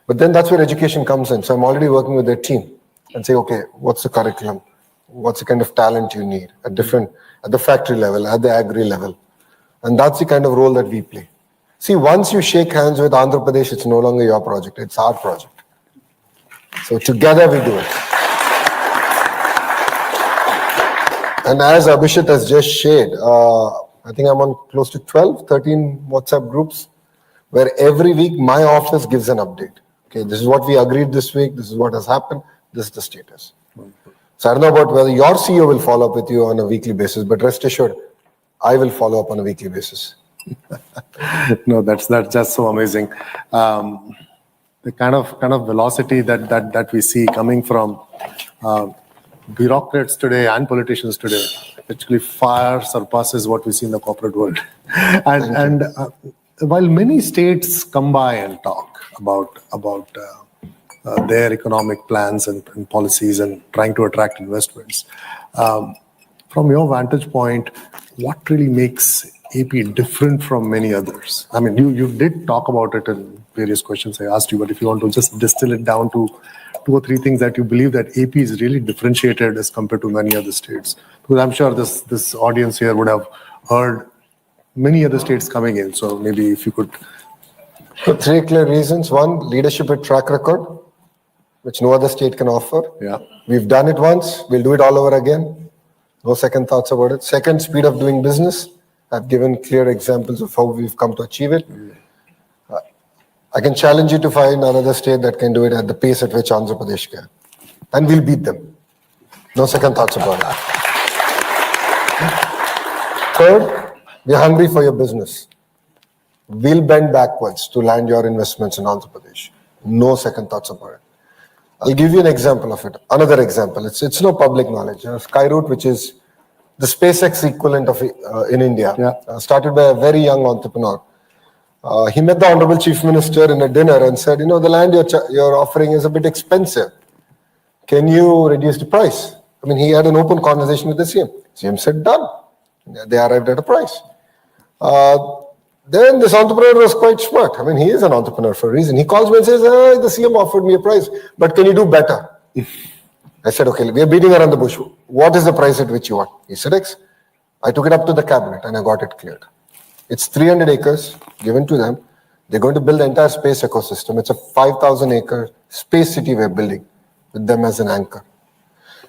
But then that's where education comes in. So I'm already working with their team and say, what's the curriculum? What's the kind of talent you need at the factory level, at the agri level? And that's the kind of role that we play. See, once you shake hands with Andhra Pradesh, it's no longer your project, it's our project. So together we do it. And as Abhishek has just shared, I think I'm on close to 12, 13 WhatsApp groups where every week my office gives an update. This is what we agreed this week, this is what has happened, this is the status. So I don't know about whether your CEO will follow up with you on a weekly basis, but rest assured, I will follow up on a weekly basis. No, that's just so amazing. The kind of velocity that we see coming from bureaucrats today and politicians today actually far surpasses what we see in the corporate world. And while many states come by and talk about their economic plans and policies and trying to attract investments, from your vantage point, what really makes AP different from many others? I mean, you did talk about it in various questions I asked you, but if you want to just distill it down to 2 or 3 things that you believe that AP is really differentiated as compared to many other states, because I'm sure this audience here would have heard many other states coming in. So maybe if you could. So 3 clear reasons. 1, leadership with track record, which no other state can offer. Yeah. We've done it once, we'll do it all over again. No second thoughts about it. Second, speed of doing business. I've given clear examples of how we've come to achieve it. I can challenge you to find another state that can do it at the pace at which Andhra Pradesh can. And we'll beat them. No second thoughts about it. Third, we're hungry for your business. We'll bend backwards to land your investments in Andhra Pradesh. No second thoughts about it. I'll give you an example of it. Another example. It's no public knowledge. Skyroot, which is the SpaceX equivalent of in India, started by a very young entrepreneur. He met the Honorable Chief Minister in a dinner and said, the land you're offering is a bit expensive. Can you reduce the price? I mean, he had an open conversation with the CM. CM said, done. They arrived at a price. Then this entrepreneur was quite smart. I mean, he is an entrepreneur for a reason. He calls me and says, the CM offered me a price, but can you do better? I said, okay, we are beating around the bush. What is the price at which you want? He said, X. I took it up to the cabinet and I got it cleared. It's 300 acres given to them. They're going to build the entire space ecosystem. It's a 5,000-acre space city we're building with them as an anchor.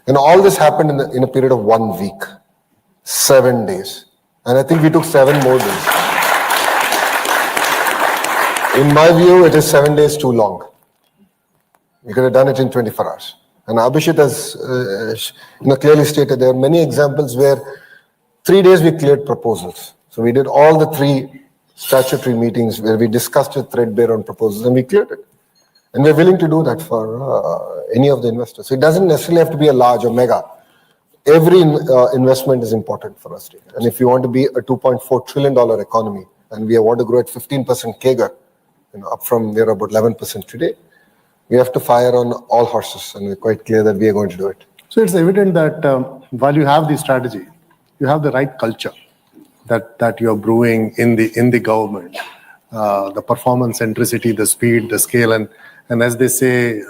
And all this happened in a period of 1 week, 7 days. And I think we took 7 more days. In my view, it is 7 days too long. We could have done it in 24 hours. And Abhishek has clearly stated there are many examples where 3 days we cleared proposals. So we did all the 3 statutory meetings where we discussed it threadbare on proposals and we cleared it. And we're willing to do that for any of the investors. So it doesn't necessarily have to be a large or mega. Every investment is important for us. And if you want to be a $2.4 trillion economy and we want to grow at 15% CAGR, up from we're about 11% today, we have to fire on all horses, and we're quite clear that we are going to do it. So it's evident that while you have the strategy, you have the right culture that you're brewing in the government, the performance centricity, the speed, the scale, and as they say,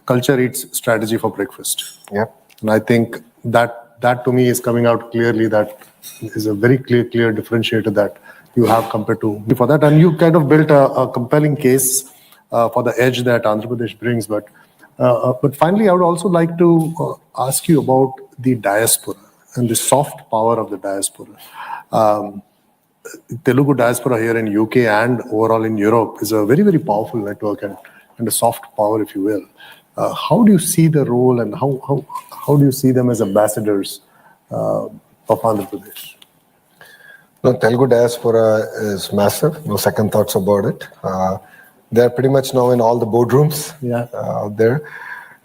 culture eats strategy for breakfast. Yeah. And I think that to me is coming out clearly. That is a very clear differentiator that you have compared to before that, and you kind of built a compelling case for the edge that Andhra Pradesh brings. But finally, I would also like to ask you about the diaspora and the soft power of the diaspora. Telugu diaspora here in UK and overall in Europe is a very, very powerful network and a soft power, if you will. How do you see the role, and how do you see them as ambassadors of Andhra Pradesh? No, Telugu diaspora is massive. No second thoughts about it. They're pretty much now in all the boardrooms out there.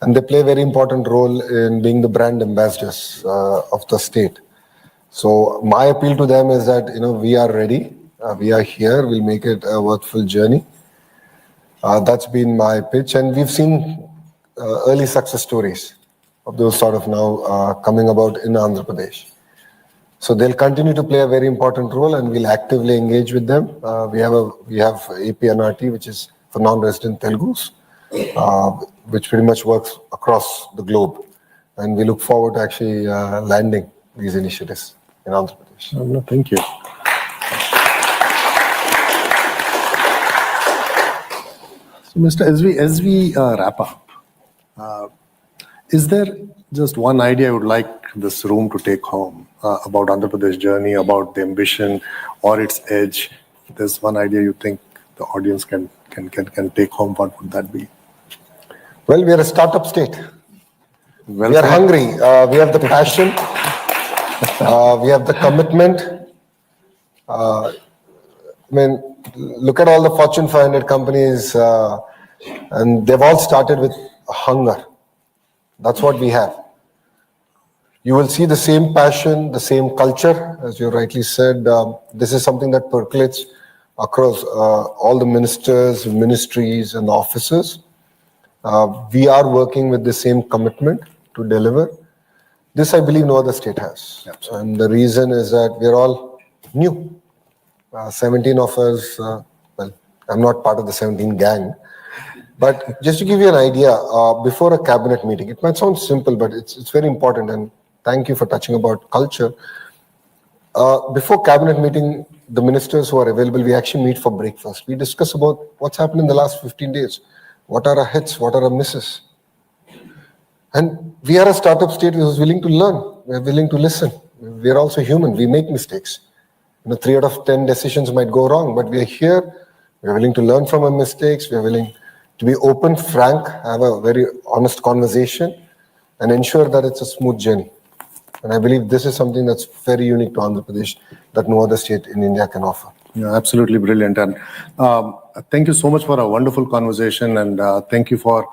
And they play a very important role in being the brand ambassadors of the state. So my appeal to them is that, we are ready. We are here. We'll make it a worthwhile journey. That's been my pitch. And we've seen early success stories of those sort of now coming about in Andhra Pradesh. So they'll continue to play a very important role, and we'll actively engage with them. We have APNRT, which is for non-resident Telugus, which pretty much works across the globe. And we look forward to actually landing these initiatives in Andhra Pradesh. No, thank you. So, Mr. As we wrap up, is there just one idea I would like this room to take home about Andhra Pradesh journey, about the ambition or its edge? If there's one idea you think the audience can take home, what would that be? Well, we are a startup state. Well We are said. hungry. We have the passion. We have the commitment. Look at all the Fortune 500 companies, and they've all started with hunger. That's what we have. You will see the same passion, the same culture, as you rightly said. This is something that percolates across all the ministers, ministries, and offices. We are working with the same commitment to deliver. This, I believe, no other state has. And the reason is that we're all new. 17 of us, well, I'm not part of the 17 gang. But just to give you an idea, before a cabinet meeting, it might sound simple, but it's very important. And thank you for touching about culture. Before cabinet meeting, the ministers who are available, we actually meet for breakfast. We discuss about what's happened in the last 15 days. What are our hits? What are our misses? And we are a startup state which is willing to learn. We're willing to listen. We're also human. We make mistakes. 3 out of 10 decisions might go wrong, but we're here. We're willing to learn from our mistakes. We're willing to be open, frank, have a very honest conversation, and ensure that it's a smooth journey. And I believe this is something that's very unique to Andhra Pradesh that no other state in India can offer. Yeah, absolutely brilliant. And thank you so much for a wonderful conversation, and thank you for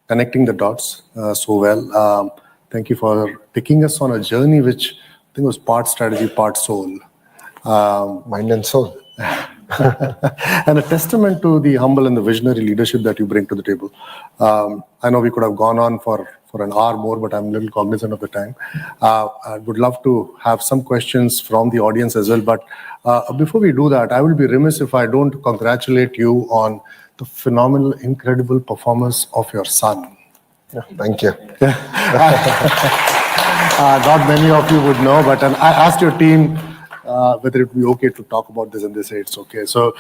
connecting the dots so well. Thank you for taking us on a journey which I think was part strategy, part soul. Mind and soul. And a testament to the humble and the visionary leadership that you bring to the table. I know we could have gone on for an hour more, but I'm a little cognizant of the time. I would love to have some questions from the audience as well. But before we do that, I will be remiss if I don't congratulate you on the phenomenal, incredible performance of your son. Yeah, thank you. Not many of you would know, but I asked your team whether it would be okay to talk about this, and they say it's okay. So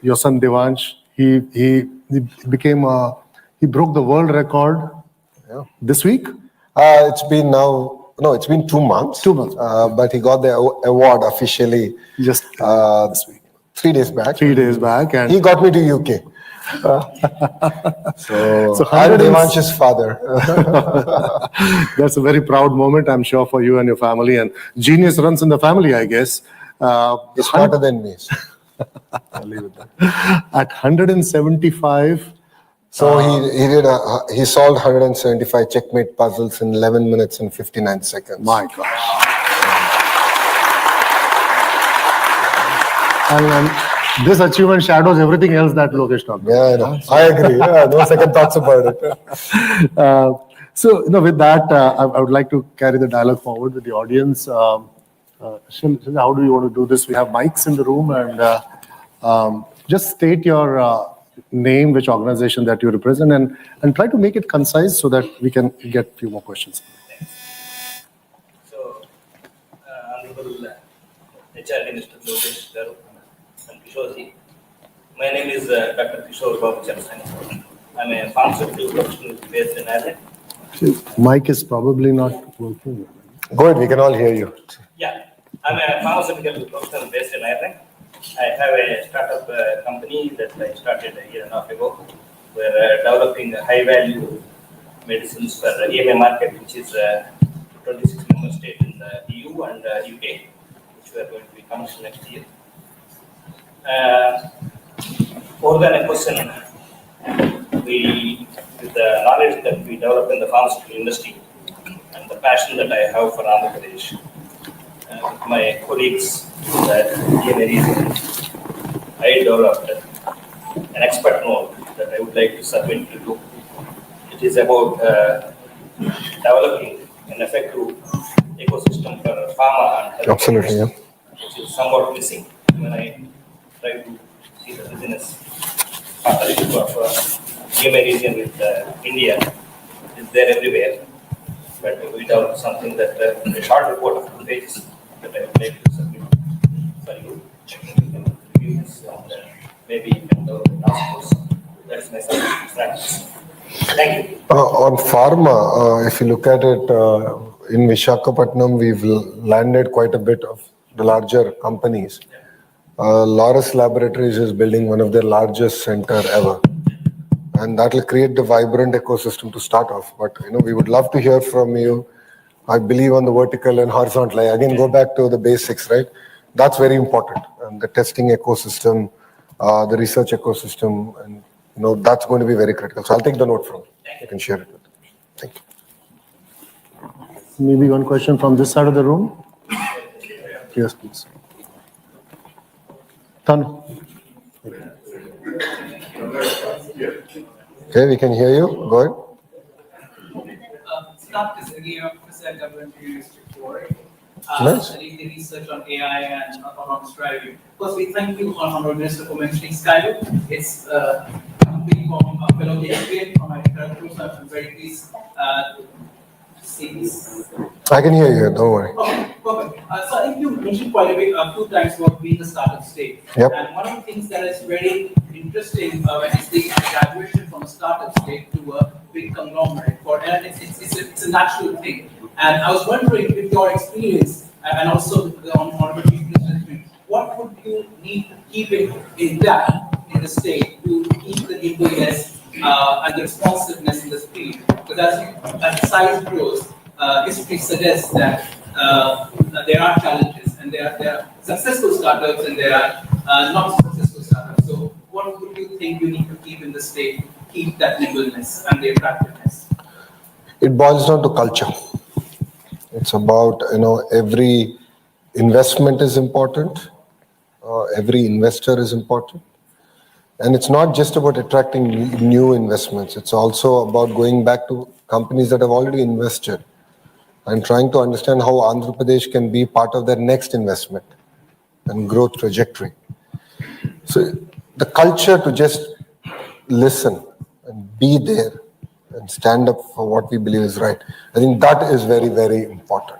your son Devansh, he became he broke the world record this week. It's been 2 months. 2 months. But he got the award officially Just this week. 3 days back. 3 days back, and He got me to UK. So I'm Devansh's father. That's a very proud moment, I'm sure, for you and your family. And genius runs in the family, I guess. He's smarter than me. I'll leave it there. At 175. So he solved 175 checkmate puzzles in 11 minutes and 59 seconds. My gosh. And this achievement shadows everything else that Lokesh talked about. Yeah, I know. I agree. Yeah, no second thoughts about it. So, with that, I would like to carry the dialogue forward with the audience. Shil, how do you want to do this? We have mics in the room, and just state your name, which organization that you represent, and try to make it concise so that we can get a few more questions. So, Honorable HR Minister Lokesh Garu and Kishore, my name is Dr. Kishore Babu Charsani. I'm a pharmaceutical professional based in Nara. Mic is probably not working. Go ahead, we can all hear you. Yeah, I'm a pharmaceutical professional based in Nara. I have a startup company that I started a year and a half ago. We're developing high-value medicines for the EMA market, which is 26 member states in the EU and UK, which we are going to be commercial next year. More than a question, with the knowledge that we develop in the pharmaceutical industry and the passion that I have for Andhra Pradesh, with my colleagues that EMA region, I developed an expert note that I would like to submit to you. It is about developing an effective ecosystem for pharma and health. Absolutely, yeah. Which is somewhat missing when I try to see the business partnership of EMA region with India. It's there everywhere. But we developed something that a short report of 2 pages that I would like to submit for you. You can review this and maybe you can develop a task force. That's my submission. Thank you. On pharma, if you look at it, in Visakhapatnam, we've landed quite a bit of the larger companies. Laurus Laboratories is building one of their largest center ever. And that will create the vibrant ecosystem to start off. But, we would love to hear from you. I believe on the vertical and horizontal. Again, go back to the basics, right? That's very important. And the testing ecosystem, the research ecosystem, and, that's going to be very critical. So I'll take the note from you. You can share it with them. Thank you. Maybe one question from this side of the room. Yes, please. Tanu. Okay, we can hear you. Go ahead. Scott is again a professor at government university before. Nice. Studied the research on AI and autonomous driving. Firstly, thank you, Honorable Minister, for mentioning Skylo. It's a company from a fellow Canadian from my current so I'm very pleased to see this. I can hear you. Don't worry. Okay, perfect. So I think you mentioned quite a few times about being the startup state. Yep. And one of the things that is very interesting when you see graduation from a startup state to a big conglomerate, and it's a natural thing. And I was wondering, with your experience and also the Honorable Chief Minister's, what would you need to keep it in the state to keep the nimbleness and the responsiveness in the speed? Because as the size grows, history suggests that there are challenges, and there are successful startups and there are not successful startups. So, what would you think you need to keep in the state to keep that nimbleness and the attractiveness? It boils down to culture. It's about, every investment is important. Every investor is important. And it's not just about attracting new investments. It's also about going back to companies that have already invested and trying to understand how Andhra Pradesh can be part of their next investment and growth trajectory. So the culture to just listen and be there and stand up for what we believe is right, I think that is very, very important.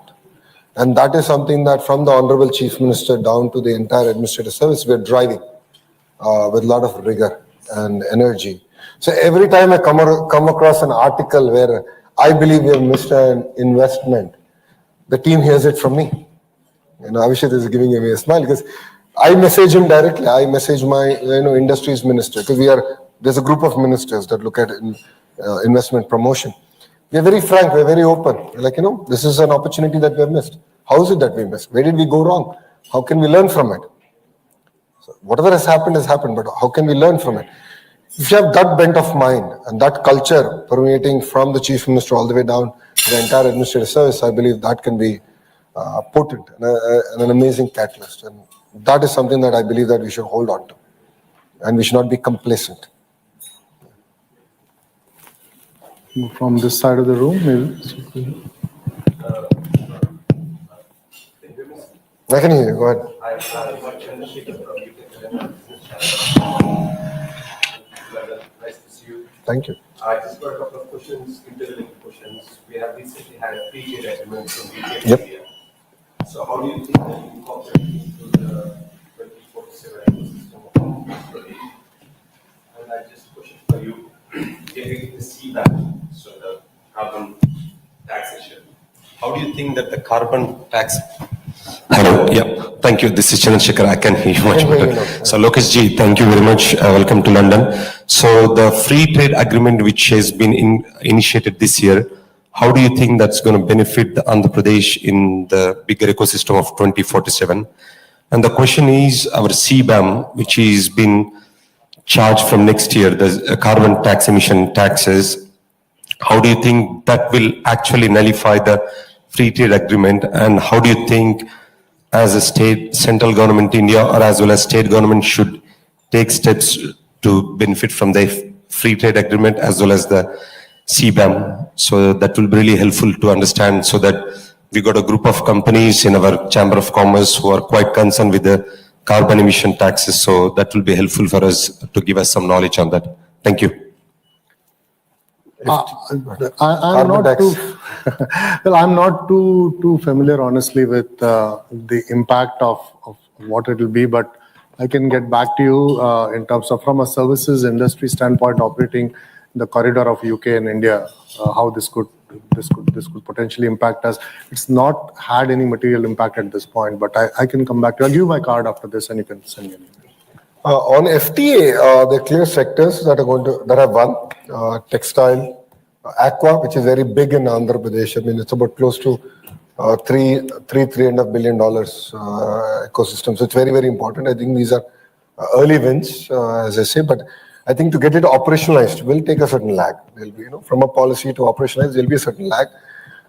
And that is something that from the Honorable Chief Minister down to the entire administrative service, we're driving with a lot of rigor and energy. So every time I come across an article where I believe we have missed an investment, the team hears it from me. Abhishek is giving me a smile because I message him directly. I message my industries minister because there's a group of ministers that look at investment promotion. We're very frank, we're very open. We're like, this is an opportunity that we have missed. How is it that we missed? Where did we go wrong? How can we learn from it? So whatever has happened, but how can we learn from it? If you have that bent of mind and that culture permeating from the Chief Minister all the way down to the entire administrative service, I believe that can be potent and an amazing catalyst. And that is something that I believe that we should hold on to. And we should not be complacent. From this side of the room, maybe. I can hear you. Go ahead. Nice to see you. Thank you. I just got a couple of questions, interlinked questions. We have recently had a free trade agreement from UK and Yep. India. So how do you think that you incorporate into the 2047 ecosystem of trade? And I just question for you, getting the CBAM, so the carbon taxation. How do you think that the carbon tax? Hello. Yeah. Thank you. This is Chandrasekhar. I can hear you much better. So Lokesh ji, thank you very much. Welcome to London. So the free trade agreement which has been initiated this year, how do you think that's going to benefit the Andhra Pradesh in the bigger ecosystem of 2047? And the question is our CBAM, which is been charged from next year, the carbon tax emission taxes. How do you think that will actually nullify the free trade agreement? And how do you think as a state, central government India or as well as state government should take steps to benefit from the free trade agreement as well as the CBAM? So that will be really helpful to understand, so that we got a group of companies in our Chamber of Commerce who are quite concerned with the carbon emission taxes. So that will be helpful for us to give us some knowledge on that. Thank you. I'm not too well. I'm not too familiar, honestly, with the impact of what it will be. But I can get back to you in terms of from a services industry standpoint, operating the corridor of UK and India, how this could potentially impact us. It's not had any material impact at this point, but I can come back to you. I'll give you my card after this, and you can send me an email. On FTA, there are clear sectors that have won. Textile, aqua, which is very big in Andhra Pradesh. I mean, it's about close to $3.5 billion ecosystem. So it's very, very important. I think these are early wins, as I say, but I think to get it operationalized will take a certain lag. There'll be, from a policy to operationalize, there'll be a certain lag.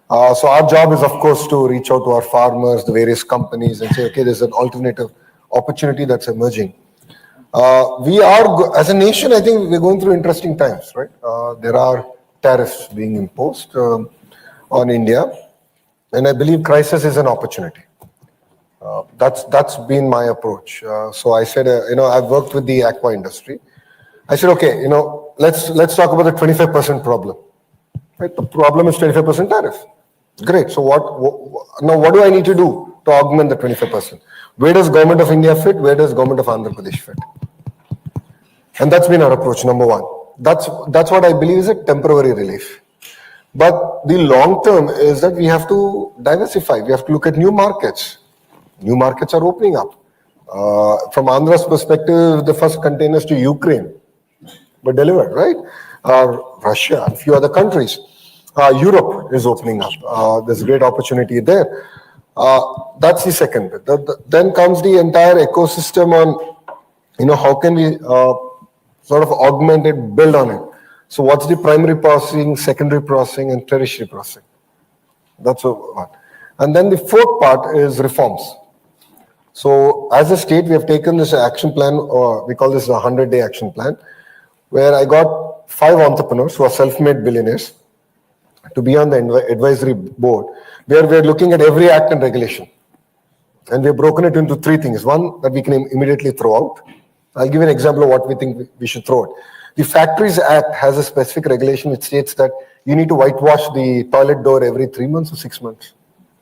So our job is, of course, to reach out to our farmers, the various companies, and say, okay, there's an alternative opportunity that's emerging. As a nation, I think we're going through interesting times, right? There are tariffs being imposed on India, and I believe crisis is an opportunity. That's been my approach. So I said, I've worked with the aqua industry. I said, okay, let's talk about the 25% problem. Right? The problem is 25% tariff. Great. So what do I need to do to augment the 25%? Where does government of India fit? Where does government of Andhra Pradesh fit? And that's been our approach, number one. That's what I believe is a temporary relief. But the long term is that we have to diversify. We have to look at new markets. New markets are opening up. From Andhra's perspective, the first containers to Ukraine were delivered, right? Russia and a few other countries. Europe is opening up. There's a great opportunity there. That's the second bit. Then comes the entire ecosystem on, how can we sort of augment it, build on it. So what's the primary processing, secondary processing, and tertiary processing? That's one. And then the fourth part is reforms. So as a state, we have taken this action plan, or we call this a 100-day action plan, where I got 5 entrepreneurs who are self-made billionaires to be on the advisory board, where we're looking at every act and regulation. And we've broken it into 3 things. One, that we can immediately throw out. I'll give you an example of what we think we should throw out. The Factories Act has a specific regulation which states that you need to whitewash the toilet door every 3 months or 6 months.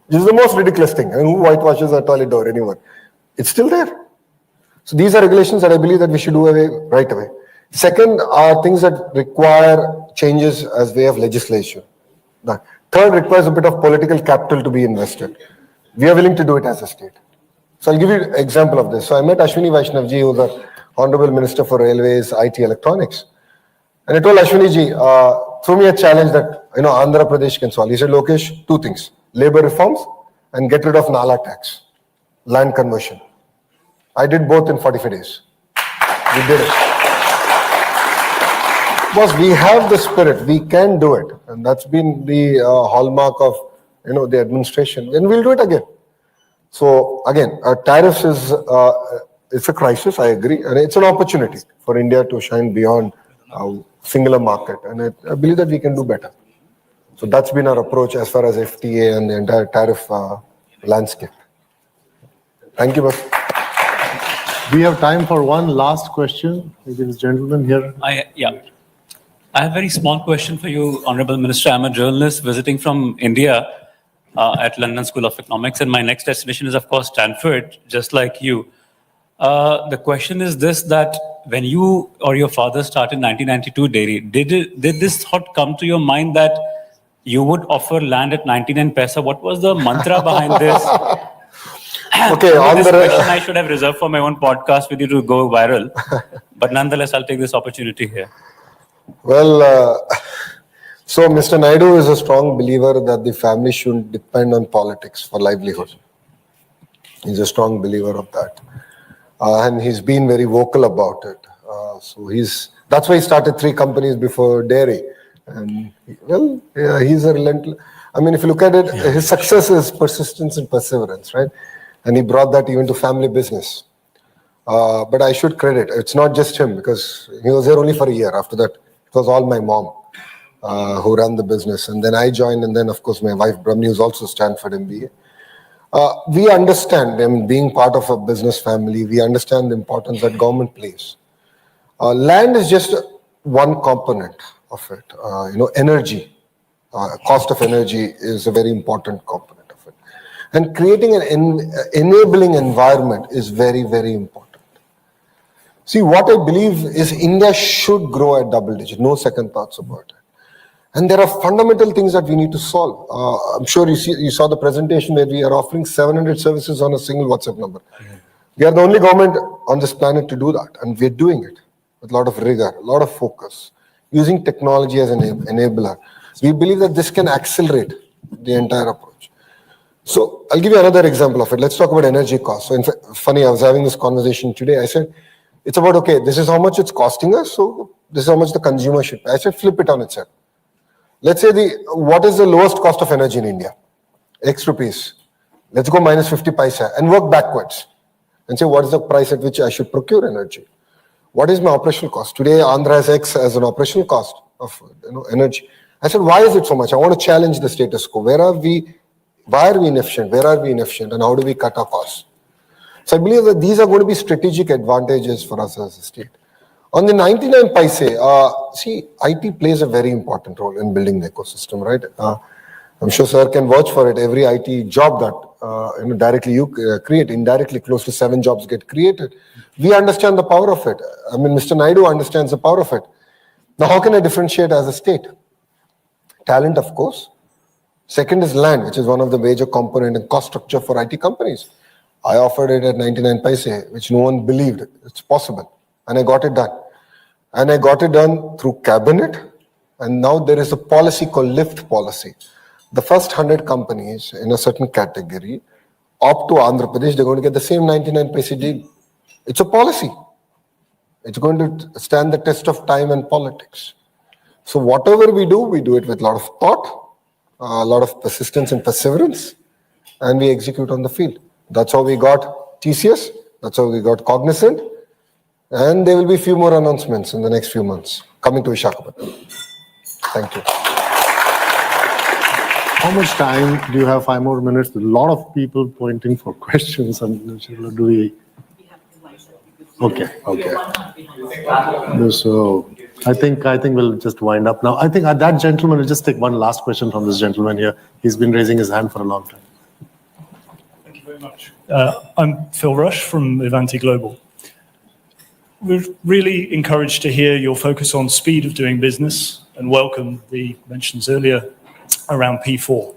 This is the most ridiculous thing. I mean, who whitewashes a toilet door anywhere? It's still there. So these are regulations that I believe that we should do away right away. Second are things that require changes as way of legislation. Third requires a bit of political capital to be invested. We are willing to do it as a state. So I'll give you an example of this. So I met Ashwini Vaishnavji, who's the Honorable Minister for Railways, IT, Electronics. And I told Ashwini throw me a challenge that Andhra Pradesh can solve. He said, Lokesh, 2 things. Labor reforms and get rid of Nala tax, land conversion. I did both in 45 days. We did it. Because we have the spirit, we can do it. And that's been the hallmark of the administration. And we'll do it again. So again, tariffs is it's a crisis, I agree. And it's an opportunity for India to shine beyond singular market. And I believe that we can do better. So that's been our approach as far as FTA and the entire tariff landscape. Thank you, boss. We have time for one last question. Maybe this gentleman here. I have a very small question for you, Honorable Minister. I'm a journalist visiting from India at London School of Economics, and my next destination is, of course, Stanford, just like you. The question is this, that when you or your father started 1992 dairy, did this thought come to your mind that you would offer land at 99 paisa? What was the mantra behind this? Okay, on this the question I should have reserved for my own podcast with you to go viral. But nonetheless, I'll take this opportunity here. Well, so Mr. Naidu is a strong believer that the family shouldn't depend on politics for livelihood. He's a strong believer of that. And he's been very vocal about it. That's why he started 3 companies before dairy. And he's a relentless. I mean, if you look at it, his success is persistence and perseverance, right? And he brought that even to family business. But I should credit, it's not just him, because he was there only for a year. After that, it was all my mom who ran the business. And then I joined, and then, of course, my wife, Brahmi, who's also Stanford MBA. We understand them being part of a business family. We understand the importance that government plays. Land is just one component of it. Energy, cost of energy is a very important component of it. And creating an enabling environment is very, very important. See, what I believe is India should grow at double digit, no second thoughts about it. And there are fundamental things that we need to solve. I'm sure you saw the presentation where we are offering 700 services on a single WhatsApp number. We are the only government on this planet to do that. And we're doing it with a lot of rigor, a lot of focus, using technology as an enabler. We believe that this can accelerate the entire approach. So I'll give you another example of it. Let's talk about energy costs. So in fact, funny, I was having this conversation today. I said, it's about, okay, this is how much it's costing us. So this is how much the consumer should pay. I said, flip it on its head. Let's say what is the lowest cost of energy in India? X rupees. Let's go minus 50 paisa and work backwards and say what is the price at which I should procure energy. What is my operational cost? Today, Andhra has X as an operational cost of energy. I said, why is it so much? I want to challenge the status quo. Why are we inefficient? Where are we inefficient? And how do we cut our costs? So I believe that these are going to be strategic advantages for us as a state. On the 99 paise, see, IT plays a very important role in building the ecosystem, right? I'm sure sir can vouch for it. Every IT job that directly you create, indirectly close to 7 jobs get created. We understand the power of it. I mean, Mr. Naidu understands the power of it. Now, how can I differentiate as a state? Talent, of course. Second is land, which is one of the major component in cost structure for IT companies. I offered it at 99 paise, which no one believed it's possible. And I got it done. And I got it done through cabinet. And now there is a policy called lift policy. The first 100 companies in a certain category opt to Andhra Pradesh, they're going to get the same 99 paise deal. It's a policy. It's going to stand the test of time and politics. So whatever we do it with a lot of thought, a lot of persistence and perseverance, and we execute on the field. That's how we got TCS. That's how we got Cognizant. And there will be a few more announcements in the next few months coming to Visakhapatnam. Thank you. How much time do you have? 5 more minutes. A lot of people pointing for questions. And do we? Okay. So I think we'll just wind up now. I think that gentleman will just take one last question from this gentleman here. He's been raising his hand for a long time. Thank you very much. I'm Phil Rush from Ivanti Global. We're really encouraged to hear your focus on speed of doing business and welcome the mentions earlier around P4.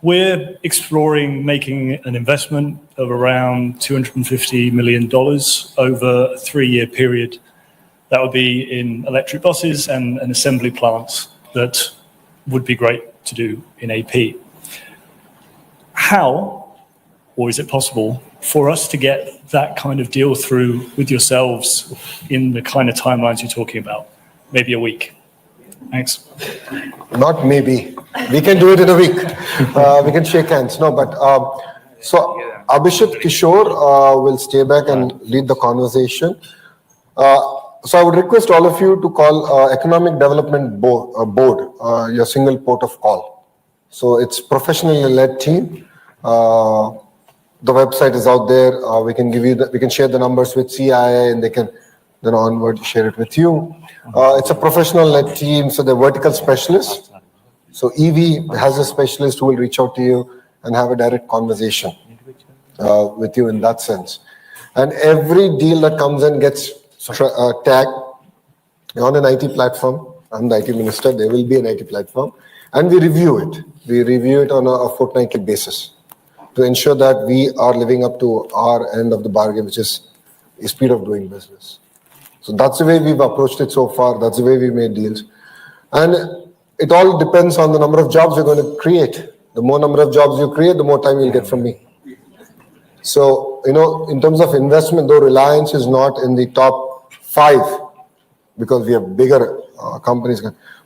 We're exploring making an investment of around $250 million over a 3-year period. That would be in electric buses and assembly plants that would be great to do in AP. How, or is it possible, for us to get that kind of deal through with yourselves in the kind of timelines you're talking about? Maybe a week. Thanks. Not maybe. We can do it in a week. We can shake hands. No, but so Abhishek Kishore will stay back and lead the conversation. So I would request all of you to call Economic Development Board your single port of call. So it's professionally led team. The website is out there. We can give you we can share the numbers with CIA, and they can then onward share it with you. It's a professional led team, so they're vertical specialists. So EV has a specialist who will reach out to you and have a direct conversation with you in that sense. And every deal that comes in gets tagged on an IT platform. I'm the IT minister. There will be an IT platform, and we review it. We review it on a fortnightly basis to ensure that we are living up to our end of the bargain, which is speed of doing business. So that's the way we've approached it so far. That's the way we made deals. And it all depends on the number of jobs you're going to create. The more number of jobs you create, the more time you'll get from me. So, in terms of investment, though Reliance is not in the top 5 because we have bigger companies,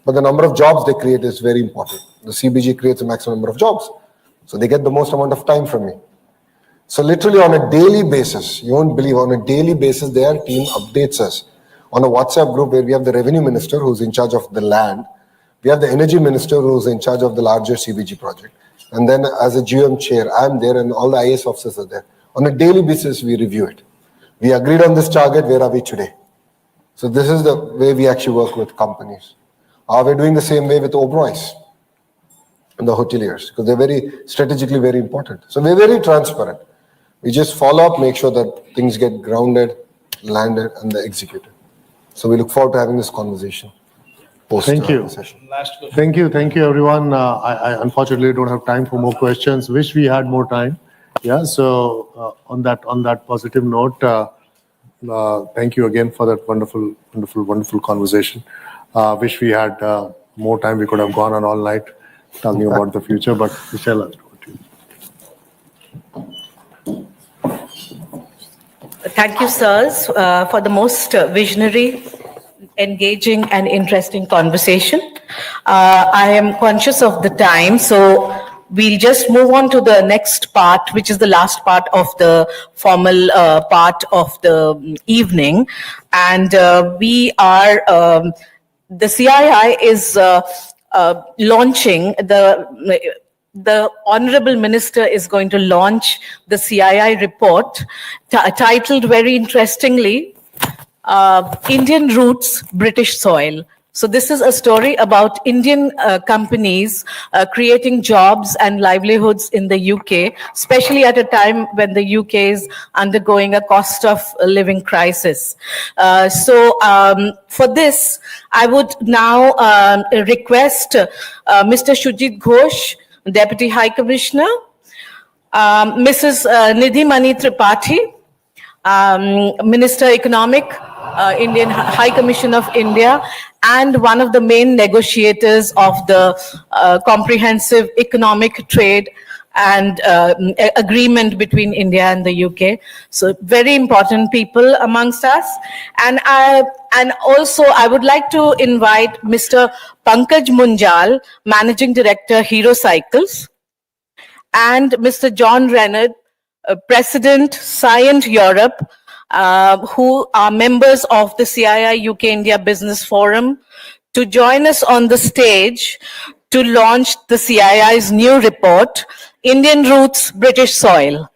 but the number of jobs they create is very important. The CBG creates a maximum number of jobs. So they get the most amount of time from me. So literally on a daily basis, you won't believe, on a daily basis, their team updates us on a WhatsApp group where we have the revenue minister who's in charge of the land. We have the energy minister who's in charge of the larger CBG project. And then as a GM chair, I'm there and all the IAS officers are there. On a daily basis, we review it. We agreed on this target, where are we today? So this is the way we actually work with companies. We're doing the same way with Oberois and the hoteliers, because they're very strategically very important. So we're very transparent. We just follow up, make sure that things get grounded, landed, and they're executed. So we look forward to having this conversation post session. Thank you, everyone. I unfortunately don't have time for more questions. Wish we had more time. Yeah. So on that positive note, thank you again for that wonderful conversation. Wish we had more time. We could have gone on all night talking about the future, but Michelle, I'll go to you. Thank you, sirs, for the most visionary, engaging, and interesting conversation. I am conscious of the time, so we'll just move on to the next part, which is the last part of the formal part of the evening. And we are, the CII is launching the Honorable Minister is going to launch the CII report titled very interestingly, Indian Roots, British Soil. So this is a story about Indian companies creating jobs and livelihoods in the UK, especially at a time when the UK is undergoing a cost of living crisis. For this, I would now request Mr. Sujit Ghosh, Deputy High Commissioner, Mrs. Nidhi Mani Tripathi, Minister Economic, Indian High Commission of India, and one of the main negotiators of the Comprehensive Economic Trade and agreement between India and the UK. So very important people amongst us. And also I would like to invite Mr. Pankaj Munjal, Managing Director, Hero Cycles, and Mr. John Renard, President, Scient Europe, who are members of the CII UK India Business Forum, to join us on the stage to launch the CII's new report, Indian Roots, British Soil.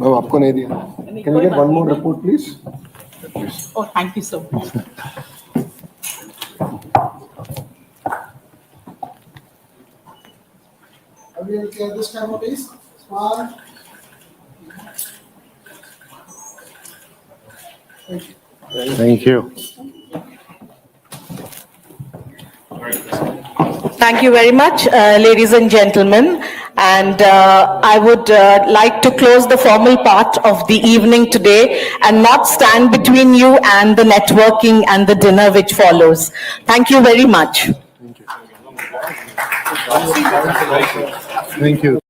No, आपको नहीं दिया. Can we get one more report, please? Oh, thank you so much. Are we okay at this time, please? Smile. Thank you. Thank you. Thank you very much, ladies and gentlemen. And I would like to close the formal part of the evening today and not stand between you and the networking and the dinner which follows. Thank you very much. Thank you.